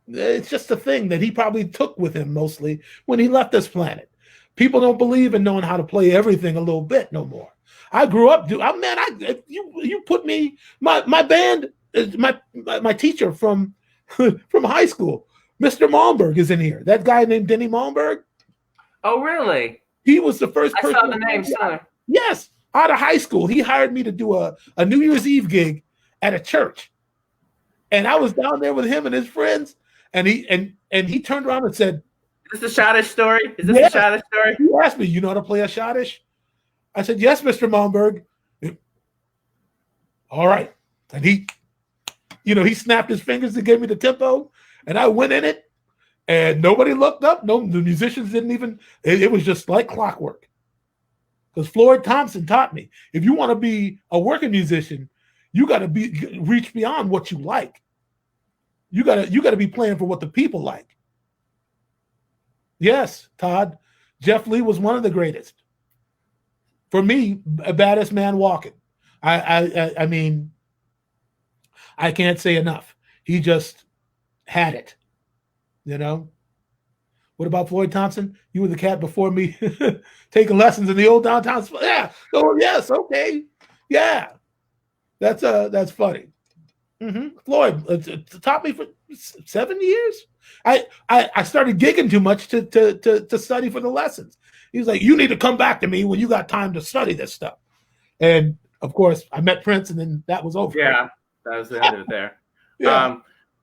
it's just a thing that he probably took with him mostly when he left this planet. People don't believe in knowing how to play everything a little bit no more. I grew up, you put me, my band, my teacher from high school, Mr. Malmberg is in here. That guy named Denny Malmberg. Oh, really? He was the first person. I saw the name, sir. Yes, out of high school. He hired me to do a New Year's Eve gig at a church. And I was down there with him and his friends, and he turned around and said, "Is this a Schottish story? Is this a Schottish story?" He asked me, "You know how to play a Schottish?" I said, "Yes, Mr. Malmberg." All right. And he, you know, he snapped his fingers and gave me the tempo, and I went in it, and nobody looked up. No, the musicians didn't even, it was just like clockwork. Because Floyd Thompson taught me, if you want to be a working musician, you got to reach beyond what you like. You got to be playing for what the people like. Yes, Todd, Jeff Lee was one of the greatest. For me, a baddest man walking. I mean, I can't say enough. He just had it, you know. What about Floyd Thompson? You were the cat before me taking lessons in the old downtown. Yeah. Oh, yes. Okay. Yeah. That's funny. Mm-hmm. Floyd taught me for 7 years. I started gigging too much to study for the lessons. He was like, "You need to come back to me when you got time to study this stuff." And of course, I met Prince, and then that was over. Yeah, that was the end of it there. Yeah.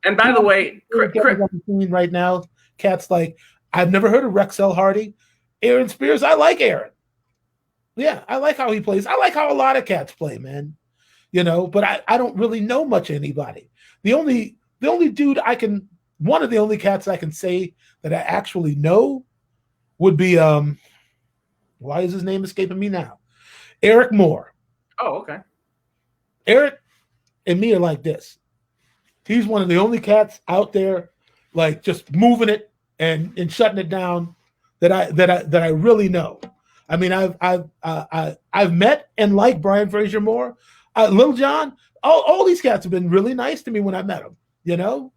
And by the way, right now, cats like, I've never heard of Rexel Hardy, Aaron Spears. I like Aaron. Yeah, I like how he plays. I like how a lot of cats play, man. You know, but I don't really know much of anybody. The only dude one of the only cats I can say that I actually know would be why is his name escaping me now? Eric Moore. Oh, okay. Eric and me are like this. He's one of the only cats out there, like just moving it and shutting it down that I really know. I mean, I've met and liked Brian Fraser more. Lil Jon, all these cats have been really nice to me when I met them, you know.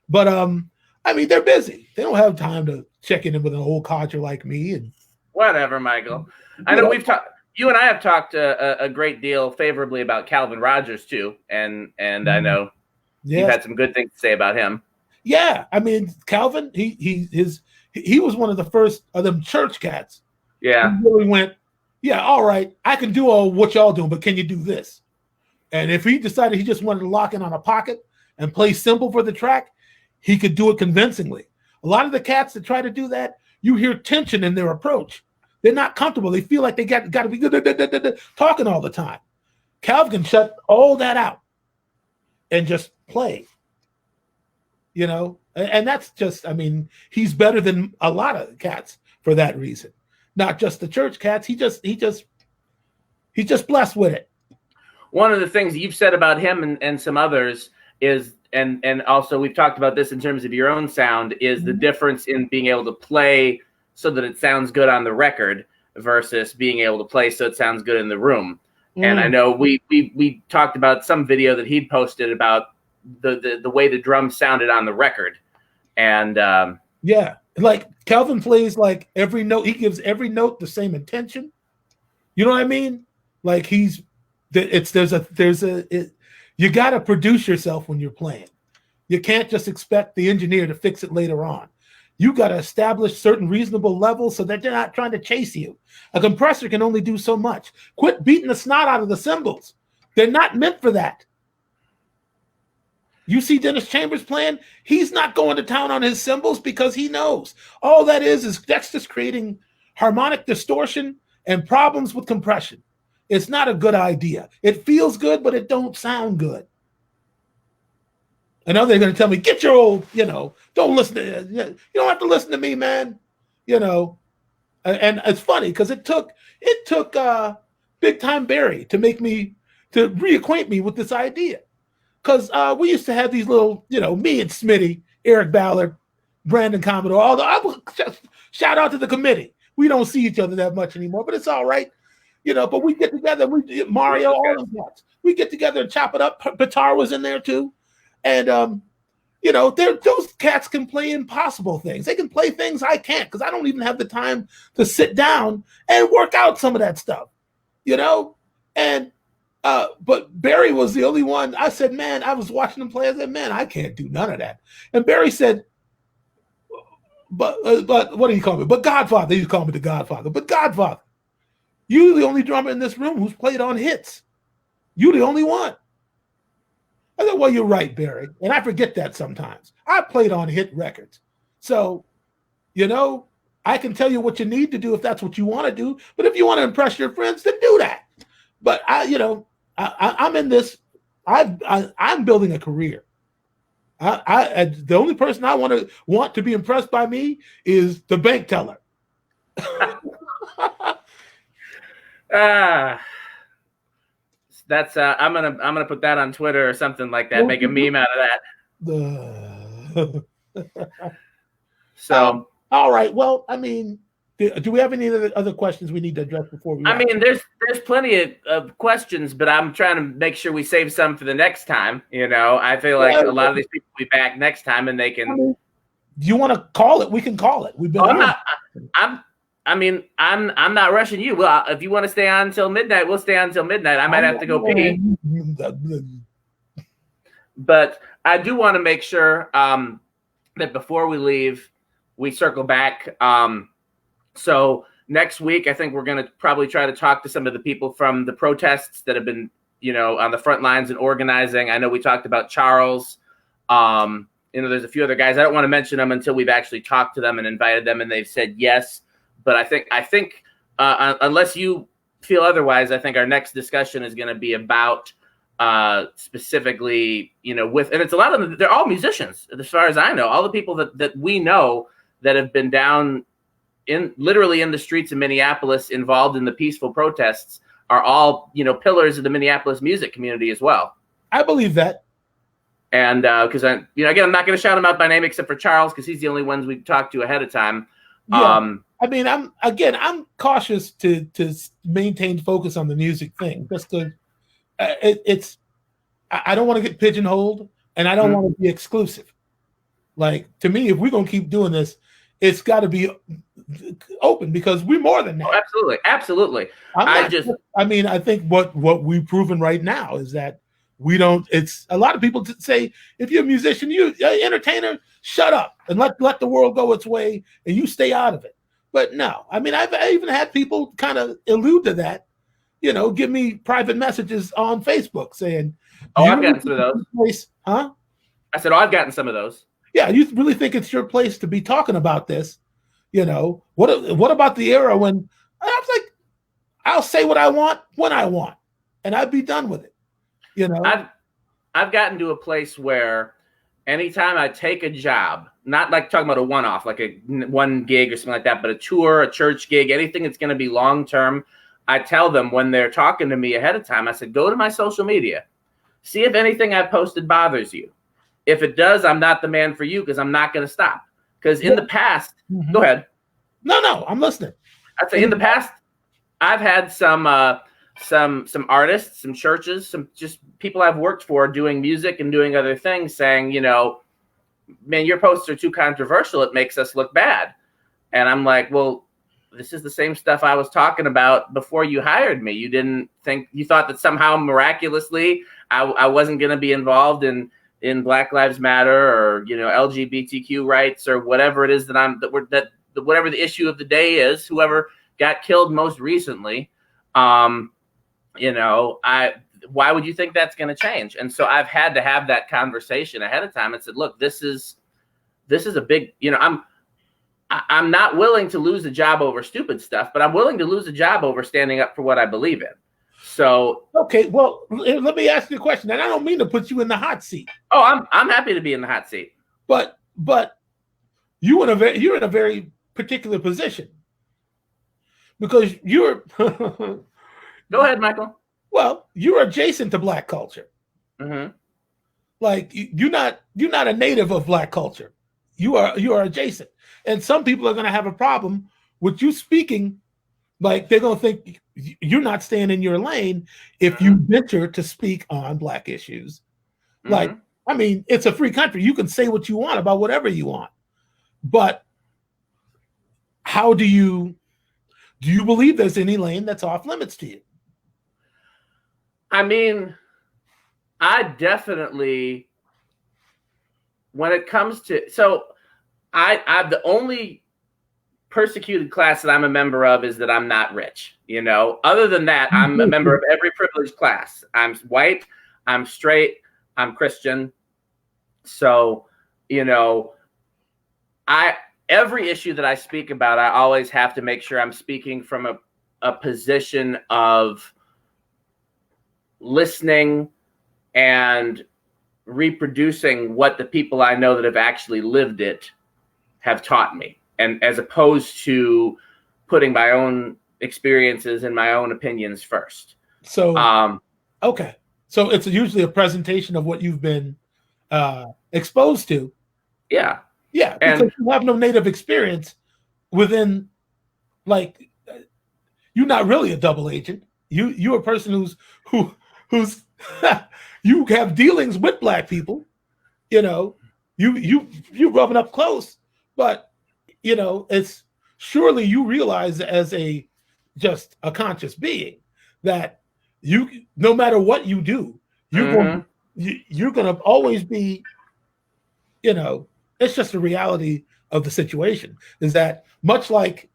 But I mean, they're busy. They don't have time to check in with an old codger like me. And whatever, Michael. I know we've talked. You and I have talked a great deal favorably about Calvin Rogers too, and I know you've had some good things to say about him. Yeah, I mean, Calvin, he was one of the first of them church cats. Yeah, he really went. Yeah, all right, I can do all what y'all doing, but can you do this? And if he decided he just wanted to lock in on a pocket and play simple for the track, he could do it convincingly. A lot of the cats that try to do that, you hear tension in their approach. They're not comfortable. They feel like they got to be talking all the time. Calvin can shut all that out and just play. You know, and that's just, I mean, he's better than a lot of cats for that reason. Not just the church cats. He's just blessed with it. One of the things you've said about him and some others is, and also we've talked about this in terms of your own sound, is the difference in being able to play so that it sounds good on the record versus being able to play so it sounds good in the room. And I know we talked about some video that he'd posted about the way the drums sounded on the record. And yeah, like Calvin plays like every note, he gives every note the same intention. You know what I mean? Like you got to produce yourself when you're playing. You can't just expect the engineer to fix it later on. You got to establish certain reasonable levels so that they're not trying to chase you. A compressor can only do so much. Quit beating the snot out of the cymbals. They're not meant for that. You see Dennis Chambers playing, he's not going to town on his cymbals because he knows all that is that's just creating harmonic distortion and problems with compression. It's not a good idea. It feels good, but it don't sound good. I know they're going to tell me, get your old, don't listen to, you don't have to listen to me, man. And it's funny because it took Big Time Barry to reacquaint me with this idea. Because we used to have these little, me and Smitty, Eric Ballard, Brandon Commodore, although I will shout out to the committee. We don't see each other that much anymore, but it's all right. But we get together, Mario, all those guys. We get together and chop it up. Batar was in there too. And, those cats can play impossible things. They can play things I can't because I don't even have the time to sit down and work out some of that stuff, And, but Barry was the only one. I said, man, I was watching him play. I said, man, I can't do none of that. And Barry said, but what do you call me? But Godfather. He called me the Godfather. But Godfather, you're the only drummer in this room who's played on hits. You're the only one. I said, well, you're right, Barry. And I forget that sometimes. I played on hit records. So, I can tell you what you need to do if that's what you want to do. But if you want to impress your friends, then do that. But I'm in this. I'm building a career. The only person I want to be impressed by me is the bank teller. That's I'm gonna put that on Twitter or something like that. Make a meme out of that. So all right. Well, I mean, do we have any other questions we need to address before we? I mean, there's plenty of questions, but I'm trying to make sure we save some for the next time. I feel like a lot of these people will be back next time, and they can. Do you want to call it? We can call it. We've been. I'm not rushing you. Well, if you want to stay on until midnight, we'll stay on until midnight. I might have to go pee. But I do want to make sure that before we leave, we circle back. So next week, I think we're going to probably try to talk to some of the people from the protests that have been, on the front lines and organizing. I know we talked about Charles. There's a few other guys. I don't want to mention them until we've actually talked to them and invited them, and they've said yes. But I think unless you feel otherwise, I think our next discussion is going to be about specifically, and it's a lot of them. They're all musicians, as far as I know. All the people that we know that have been down literally in the streets of Minneapolis, involved in the peaceful protests, are all pillars of the Minneapolis music community as well. I believe that. And because again, I'm not going to shout him out by name except for Charles because he's the only ones we've talked to ahead of time. Yeah, I mean, I'm cautious to maintain focus on the music thing, just to I don't want to get pigeonholed, and I don't want to be exclusive. Like, to me, if we're gonna keep doing this, it's got to be open because we're more than that. Oh, absolutely. I think what we've proven right now is that we don't. It's a lot of people say if you're a musician, you're an entertainer, shut up and let the world go its way, and you stay out of it. But no, I mean, I even had people kind of allude to that. Give me private messages on Facebook saying, "Oh, I've gotten some of those." Place, huh? I said, "Oh, I've gotten some of those." Yeah, you really think it's your place to be talking about this? What about the era when I was like, I'll say what I want when I want, and I'd be done with it. I've gotten to a place where anytime I take a job, not like talking about a one-off, like a one gig or something like that, but a tour, a church gig, anything that's going to be long-term, I tell them when they're talking to me ahead of time, I said, go to my social media, see if anything I posted bothers you. If it does, I'm not the man for you because I'm not going to stop. Because in the past, go ahead. No, I'm listening. I'd say in the past, I've had some artists, some churches, some just people I've worked for doing music and doing other things saying, man, your posts are too controversial. It makes us look bad. And I'm like, well, this is the same stuff I was talking about before you hired me. You thought that somehow miraculously I wasn't going to be involved in Black Lives Matter or, LGBTQ rights or whatever it is whatever the issue of the day is, whoever got killed most recently. Why would you think that's going to change? And so I've had to have that conversation ahead of time and said, look, this is a big, I'm not willing to lose a job over stupid stuff, but I'm willing to lose a job over standing up for what I believe in. So, okay, well, let me ask you a question, and I don't mean to put you in the hot seat. Oh, I'm happy to be in the hot seat. But you're in a very particular position because you're. Go ahead, Michael. Well, you're adjacent to Black culture. Mm-hmm. Like you're not a native of Black culture. You are adjacent, and some people are going to have a problem with you speaking. Like they're going to think you're not staying in your lane if you venture to speak on Black issues. Mm-hmm. Like, I mean, it's a free country. You can say what you want about whatever you want, but how do you believe there's any lane that's off limits to you? I mean, I definitely, when it comes to, I'm the only persecuted class that I'm a member of is that I'm not rich. Other than that, I'm a member of every privileged class. I'm white, I'm straight, I'm Christian. So, every issue that I speak about, I always have to make sure I'm speaking from a position of listening and reproducing what the people I know that have actually lived it have taught me. And as opposed to putting my own experiences and my own opinions first. So, okay. So it's usually a presentation of what you've been exposed to. Yeah. Yeah. Because you have no native experience within, like, you're not really a double agent. You're a person who's you have dealings with Black people. You rubbing up close, but it's surely you realize as just a conscious being that no matter what you do, you're going to always be, it's just a reality of the situation is that much like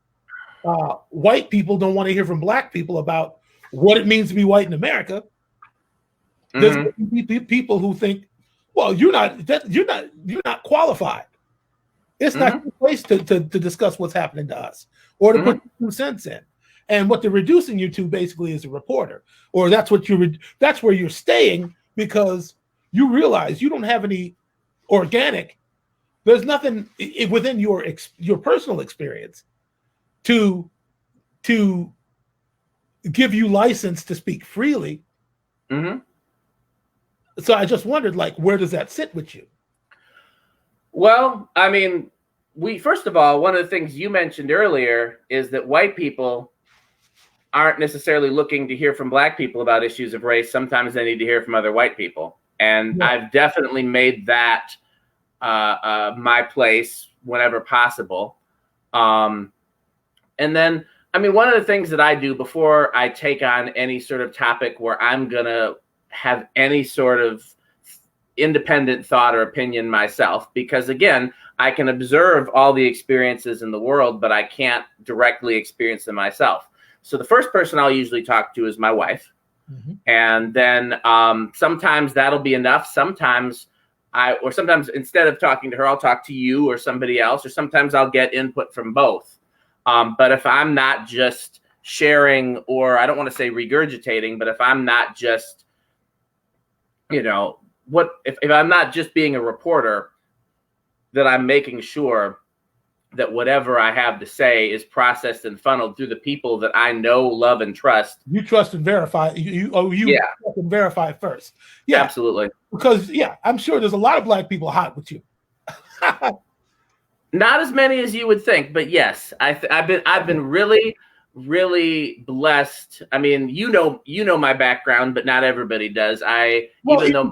white people don't want to hear from Black people about what it means to be white in America. There's going to be people who think, well, you're not qualified. It's not your place to discuss what's happening to us or to put 2 cents in. And what they're reducing you to basically is a reporter, or that's where you're staying because you realize you don't have any organic. There's nothing within your personal experience to give you license to speak freely So I just wondered, like, where does that sit with you? Well, I mean, first of all, one of the things you mentioned earlier is that white people aren't necessarily looking to hear from black people about issues of race. Sometimes they need to hear from other white people. And yeah. I've definitely made that my place whenever possible. And then, I mean, one of the things that I do before I take on any sort of topic where I'm going to have any sort of independent thought or opinion myself, because again, I can observe all the experiences in the world, but I can't directly experience them myself. So the first person I'll usually talk to is my wife. Mm-hmm. And then sometimes that'll be enough. Sometimes instead of talking to her, I'll talk to you or somebody else, or sometimes I'll get input from both. But if I'm not just sharing, or I don't want to say regurgitating, but if I'm not just, if I'm not just being a reporter, that I'm making sure that whatever I have to say is processed and funneled through the people that I know, love, and trust. You trust and verify. You trust and verify first. Yeah, absolutely. Because I'm sure there's a lot of black people hot with you. Not as many as you would think, but yes, I've been really, really blessed. I mean, you know my background, but not everybody does.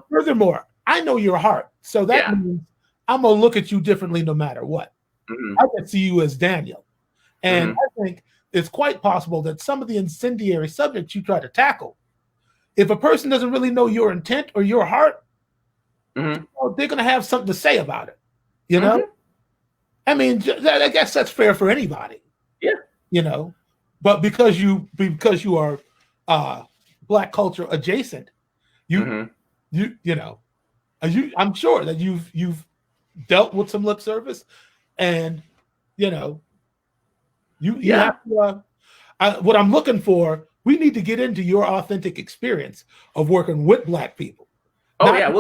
Furthermore, I know your heart, so that means I'm gonna look at you differently no matter what. Mm-hmm. I can see you as Daniel, and I think it's quite possible that some of the incendiary subjects you try to tackle, if a person doesn't really know your intent or your heart, they're gonna have something to say about it. You know. I mean, I guess that's fair for anybody. Yeah. But because you are black culture adjacent, I'm sure that you've dealt with some lip service, and you have to, what I'm looking for, we need to get into your authentic experience of working with black people. But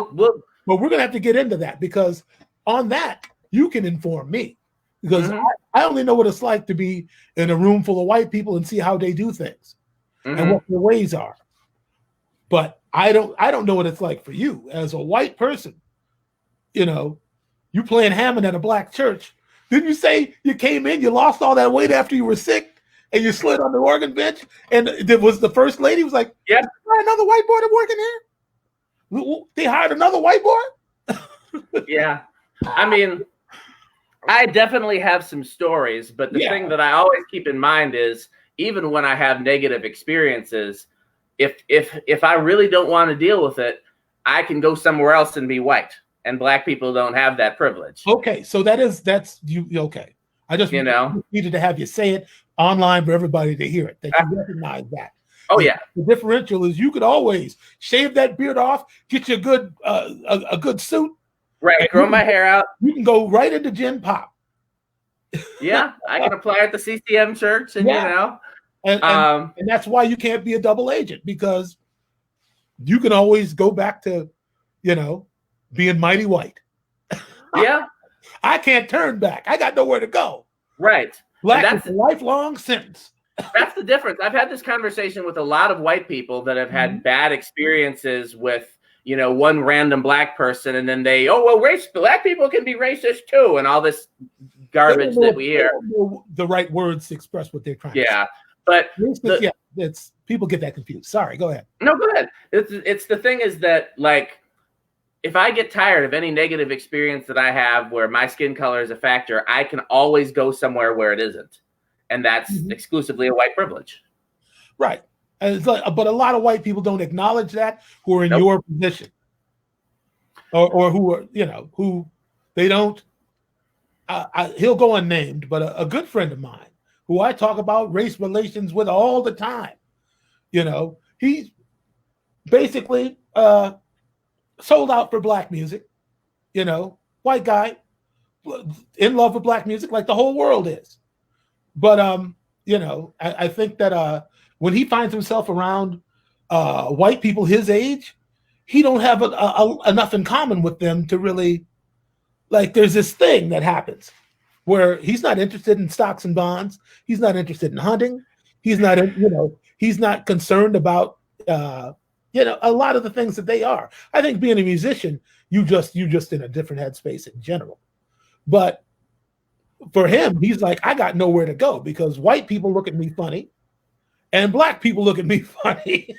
we're gonna have to get into that, because on that you can inform me, because I only know what it's like to be in a room full of white people and see how they do things and what their ways are. But I don't know what it's like for you as a white person. You playing Hammond at a black church. Didn't you say you came in, you lost all that weight after you were sick, and you slid on the organ bench, and it was the first lady was like, "Yeah, another white boy to working here? They hired another white boy?" Yeah, I mean, I definitely have some stories, but the thing that I always keep in mind is, even when I have negative experiences, if I really don't want to deal with it, I can go somewhere else and be white. And black people don't have that privilege. Okay, so that's you. Okay, I just needed to have you say it online for everybody to hear it, that you recognize that. Oh yeah. The differential is you could always shave that beard off, get you a good suit. Right, grow my hair out. You can go right into Gen Pop. Yeah, I can apply at the CCM church, and and that's why you can't be a double agent, because you can always go back to, being mighty white. Yeah. I can't turn back. I got nowhere to go. Right. Black is a lifelong sentence. That's the difference. I've had this conversation with a lot of white people that have had bad experiences with, one random black person, and then black people can be racist too, and all this garbage that we hear. The right words to express what they're trying to say. Yeah. But it's people get that confused. Sorry, go ahead. No, go ahead. It's the thing is that, like, if I get tired of any negative experience that I have where my skin color is a factor, I can always go somewhere where it isn't. And that's exclusively a white privilege. Right. And but a lot of white people don't acknowledge that, who are in your position. Or who are, who they don't. He'll go unnamed, but a good friend of mine who I talk about race relations with all the time, he's basically sold out for black music, white guy in love with black music like the whole world is. But I think that when he finds himself around white people his age, he don't have enough in common with them to really, like, there's this thing that happens where he's not interested in stocks and bonds. He's not interested in hunting. He's not, he's not concerned about You know, a lot of the things that they are. I think being a musician, you just in a different headspace in general. But for him, he's like, I got nowhere to go because white people look at me funny and black people look at me funny.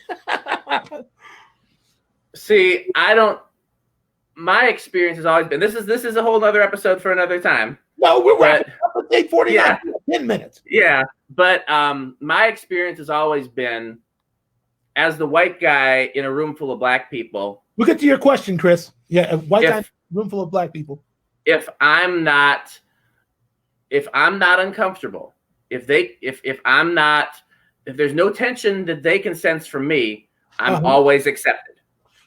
See, my experience has always been, this is a whole other episode for another time. No, we're wrapping up at 8:49, yeah, 10 minutes. Yeah, but my experience has always been, as the white guy in a room full of black people. We'll get to your question, Chris. Yeah, a white guy in a room full of black people. If I'm not uncomfortable, if there's no tension that they can sense from me, I'm always accepted.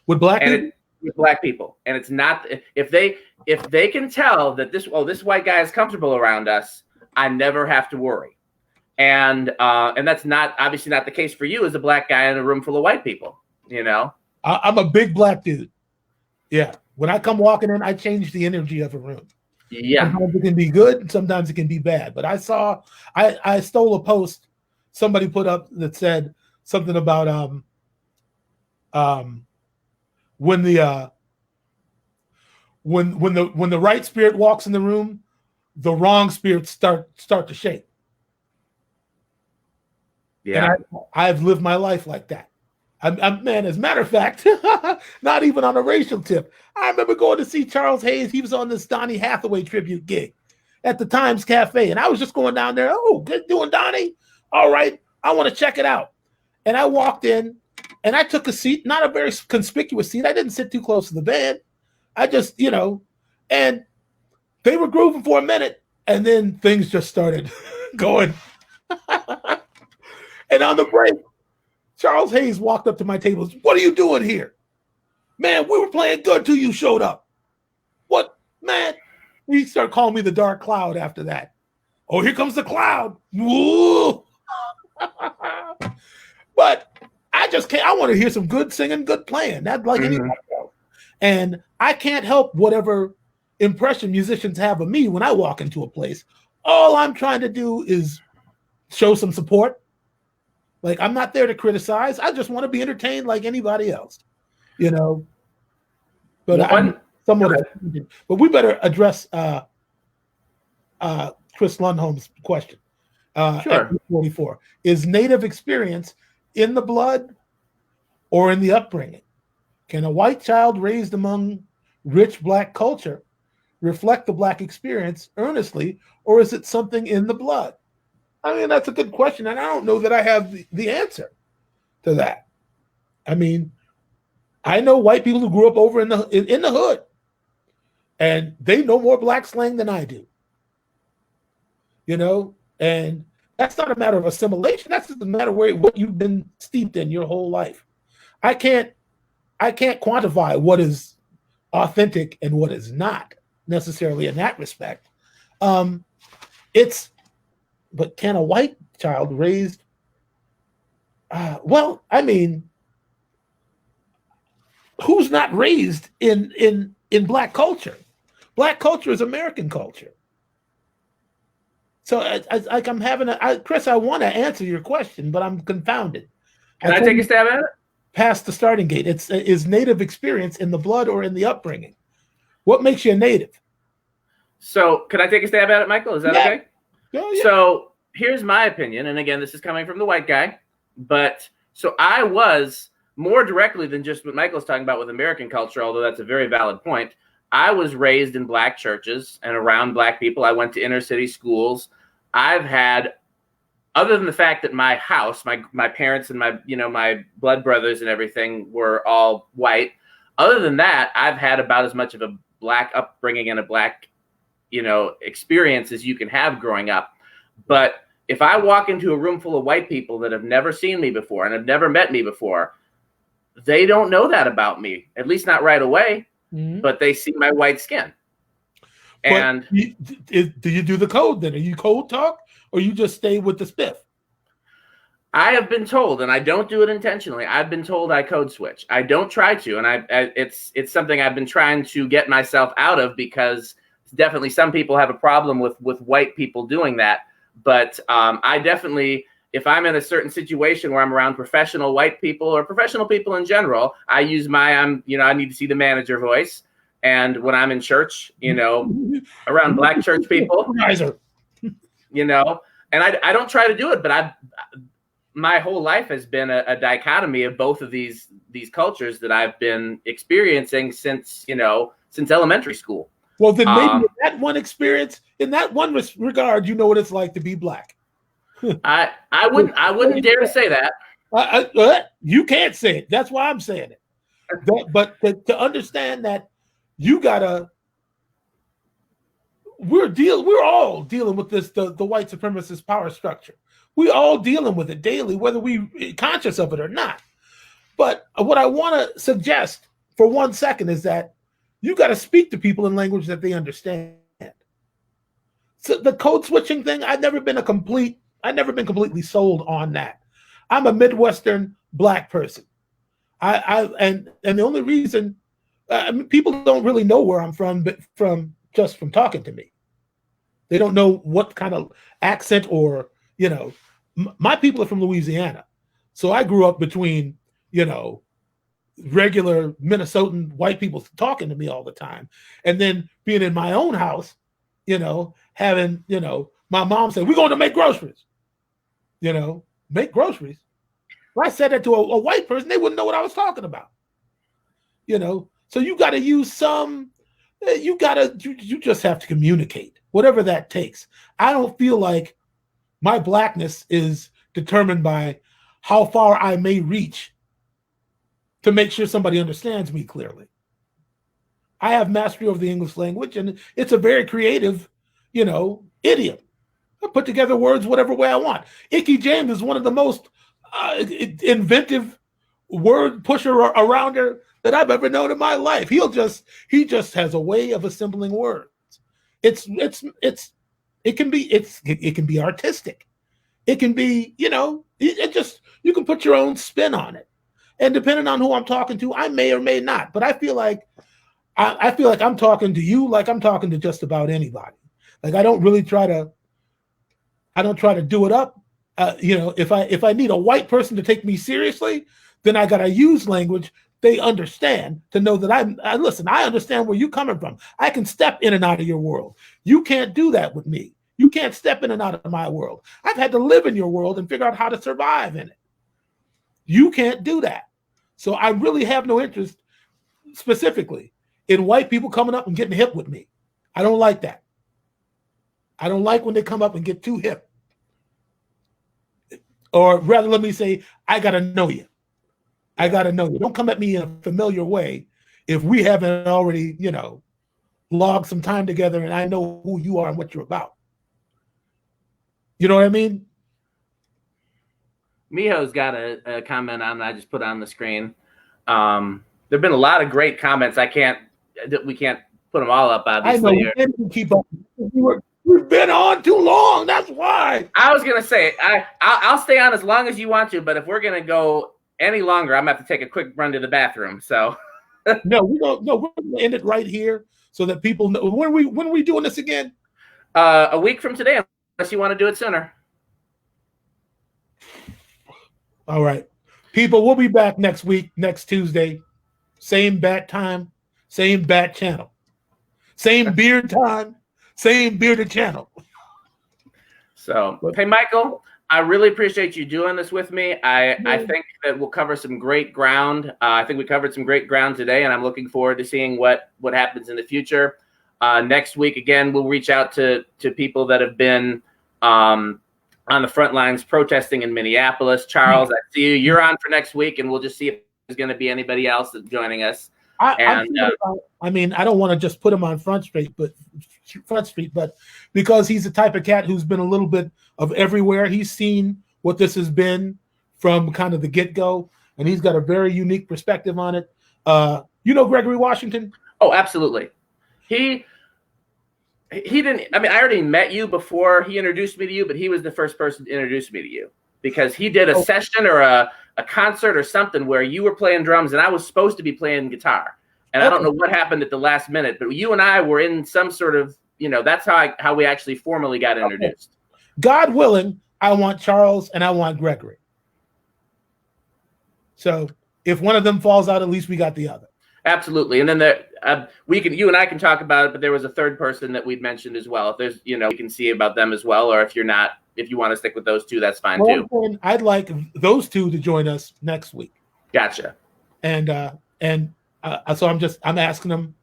With black people? With black people. And it's not, if they can tell that this white guy is comfortable around us, I never have to worry. And that's obviously not the case for you as a black guy in a room full of white people, you know? I'm a big black dude. Yeah. When I come walking in, I change the energy of a room. Yeah. Sometimes it can be good, and sometimes it can be bad. But I stole a post somebody put up that said something about when the right spirit walks in the room, the wrong spirits start to shake. Yeah, and I've lived my life like that. Man, as a matter of fact, not even on a racial tip. I remember going to see Charles Hayes. He was on this Donny Hathaway tribute gig at the Times Cafe, and I was just going down there. Oh, good doing, Donny. All right, I want to check it out. And I walked in, and I took a seat, not a very conspicuous seat. I didn't sit too close to the band. I just, and they were grooving for a minute, and then things just started going. And on the break, Charles Hayes walked up to my table. What are you doing here? Man, we were playing good till you showed up. What, man? He started calling me the Dark Cloud after that. Oh, here comes the cloud. Woo! But I just can't. I want to hear some good singing, good playing. That's like anybody else. And I can't help whatever impression musicians have of me when I walk into a place. All I'm trying to do is show some support. Like, I'm not there to criticize. I just want to be entertained like anybody else, But I'm somewhat. But we better address Chris Lundholm's question. Sure. 44. Is Native experience in the blood or in the upbringing? Can a white child raised among rich black culture reflect the black experience earnestly, or is it something in the blood? I mean, that's a good question, and I don't know that I have the answer to that. I mean, I know white people who grew up over in the hood, and they know more black slang than I do. And that's not a matter of assimilation. That's just a matter of what you've been steeped in your whole life. I can't quantify what is authentic and what is not necessarily in that respect. But can a white child raised? Well, I mean, who's not raised in black culture? Black culture is American culture. So I'm having Chris, I want to answer your question, but I'm confounded. Can I take a stab at it? Past the starting gate. Is Native experience in the blood or in the upbringing? What makes you a Native? So can I take a stab at it, Michael? Is that okay? Oh, yeah. So here's my opinion. And again, this is coming from the white guy. But so I was more directly than just what Michael's talking about with American culture, although that's a very valid point. I was raised in black churches and around black people. I went to inner city schools. I've had, other than the fact that my house, my parents and my blood brothers and everything were all white. Other than that, I've had about as much of a black upbringing and a black, experience as you can have growing up. But if I walk into a room full of white people that have never seen me before and have never met me before, they don't know that about me, at least not right away. Mm-hmm. But they see my white skin. And do you do the code then? Are you code talk or you just stay with the spiff? I have been told, and I don't do it intentionally. I've been told I code switch. I don't try to, and it's something I've been trying to get myself out of, because definitely some people have a problem with white people doing that. But I definitely if I'm in a certain situation where I'm around professional white people or professional people in general, I use I need to see the manager voice. And when I'm in church, around black church people, and I don't try to do it, but my whole life has been a dichotomy of both of these cultures that I've been experiencing since elementary school. Well, then maybe in that one experience, in that one regard, you know what it's like to be black. I wouldn't dare to say that. You can't say it. That's why I'm saying it. But to understand that we're all dealing with this, the white supremacist power structure. We all dealing with it daily, whether we conscious of it or not. But what I want to suggest for 1 second is that you got to speak to people in language that they understand. So the code switching thing, I've never been completely sold on that. I'm a Midwestern black person. And the only reason people don't really know where I'm from, but from talking to me. They don't know what kind of accent or, my people are from Louisiana. So I grew up between, regular Minnesotan white people talking to me all the time. And then being in my own house, having, my mom said, we're going to make groceries. Make groceries. If I said that to a white person, they wouldn't know what I was talking about. So you got to use you just have to communicate, whatever that takes. I don't feel like my blackness is determined by how far I may reach to make sure somebody understands me clearly. I have mastery over the English language, and it's a very creative, idiom. I put together words whatever way I want. Icky James is one of the most inventive word pusher arounder that I've ever known in my life. He just has a way of assembling words. It can be artistic. It can be, you can put your own spin on it. And depending on who I'm talking to, I may or may not. But I feel like I'm talking to you like I'm talking to just about anybody. Like I don't try to do it up. If I need a white person to take me seriously, then I gotta use language they understand to know that I understand where you're coming from. I can step in and out of your world. You can't do that with me. You can't step in and out of my world. I've had to live in your world and figure out how to survive in it. You can't do that. So I really have no interest specifically in white people coming up and getting hip with me. I don't like that. I don't like when they come up and get too hip. Or rather, let me say, I got to know you. I got to know you. Don't come at me in a familiar way if we haven't already, logged some time together and I know who you are and what you're about. You know what I mean? Miho's got a comment on that I just put on the screen. There've been a lot of great comments. We can't put them all up, obviously. I know, we didn't keep up. We've been on too long. That's why. I was gonna say I'll stay on as long as you want to, but if we're gonna go any longer, I'm gonna have to take a quick run to the bathroom. So No, we're gonna end it right here so that people know. When are we doing this again? A week from today, unless you want to do it sooner. All right. People, we'll be back next week, next Tuesday. Same bat time, same bat channel. Same beard time, same bearded channel. So, hey, Michael, I really appreciate you doing this with me. I think that we'll cover some great ground. I think we covered some great ground today, and I'm looking forward to seeing what happens in the future. Next week, again, we'll reach out to people that have been on the front lines protesting in Minneapolis. Charles, I see you. You're on for next week, and we'll just see if there's going to be anybody else that's joining us. I don't want to just put him on Front Street, but because he's the type of cat who's been a little bit of everywhere. He's seen what this has been from kind of the get-go, and he's got a very unique perspective on it. Gregory Washington? Oh, absolutely. He didn't. I mean, I already met you before he introduced me to you, but he was the first person to introduce me to you because he did a session or a concert or something where you were playing drums and I was supposed to be playing guitar. And I don't know what happened at the last minute, but you and I were in some sort of, that's how we actually formally got introduced. God willing, I want Charles, and I want Gregory. So if one of them falls out, at least we got the other. Absolutely. And then you and I can talk about it, but there was a third person that we'd mentioned as well. If there's, we can see about them as well. Or if you want to stick with those two, that's fine too. I'd like those two to join us next week. Gotcha. And so I'm asking them.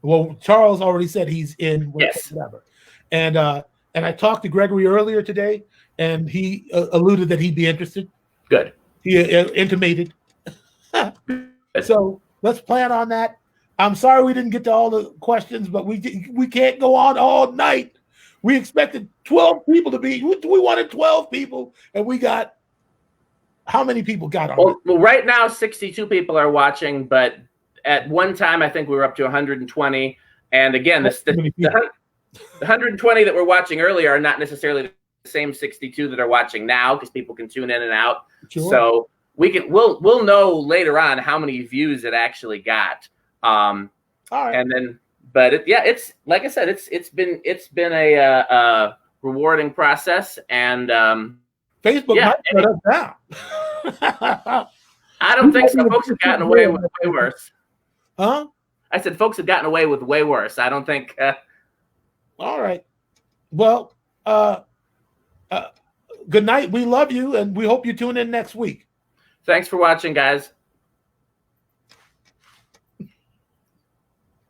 Well, Charles already said he's in. Yes. Whatever. And I talked to Gregory earlier today, and he alluded that he'd be interested. Good. He intimated. So let's plan on that. I'm sorry we didn't get to all the questions, but we can't go on all night. We expected 12 people to be. We wanted 12 people, and we got how many people got on? Well, right now 62 people are watching, but at one time I think we were up to 120. And again, the 120 that were watching earlier are not necessarily the same 62 that are watching now, because people can tune in and out. Sure. So we'll know later on how many views it actually got. All right. And then, but it's like I said, it's been a rewarding process, and Facebook might shut us down. I don't think so. Folks have gotten away with way worse. Huh? I said folks have gotten away with way worse. I don't think. All right. Well, good night. We love you, and we hope you tune in next week. Thanks for watching, guys.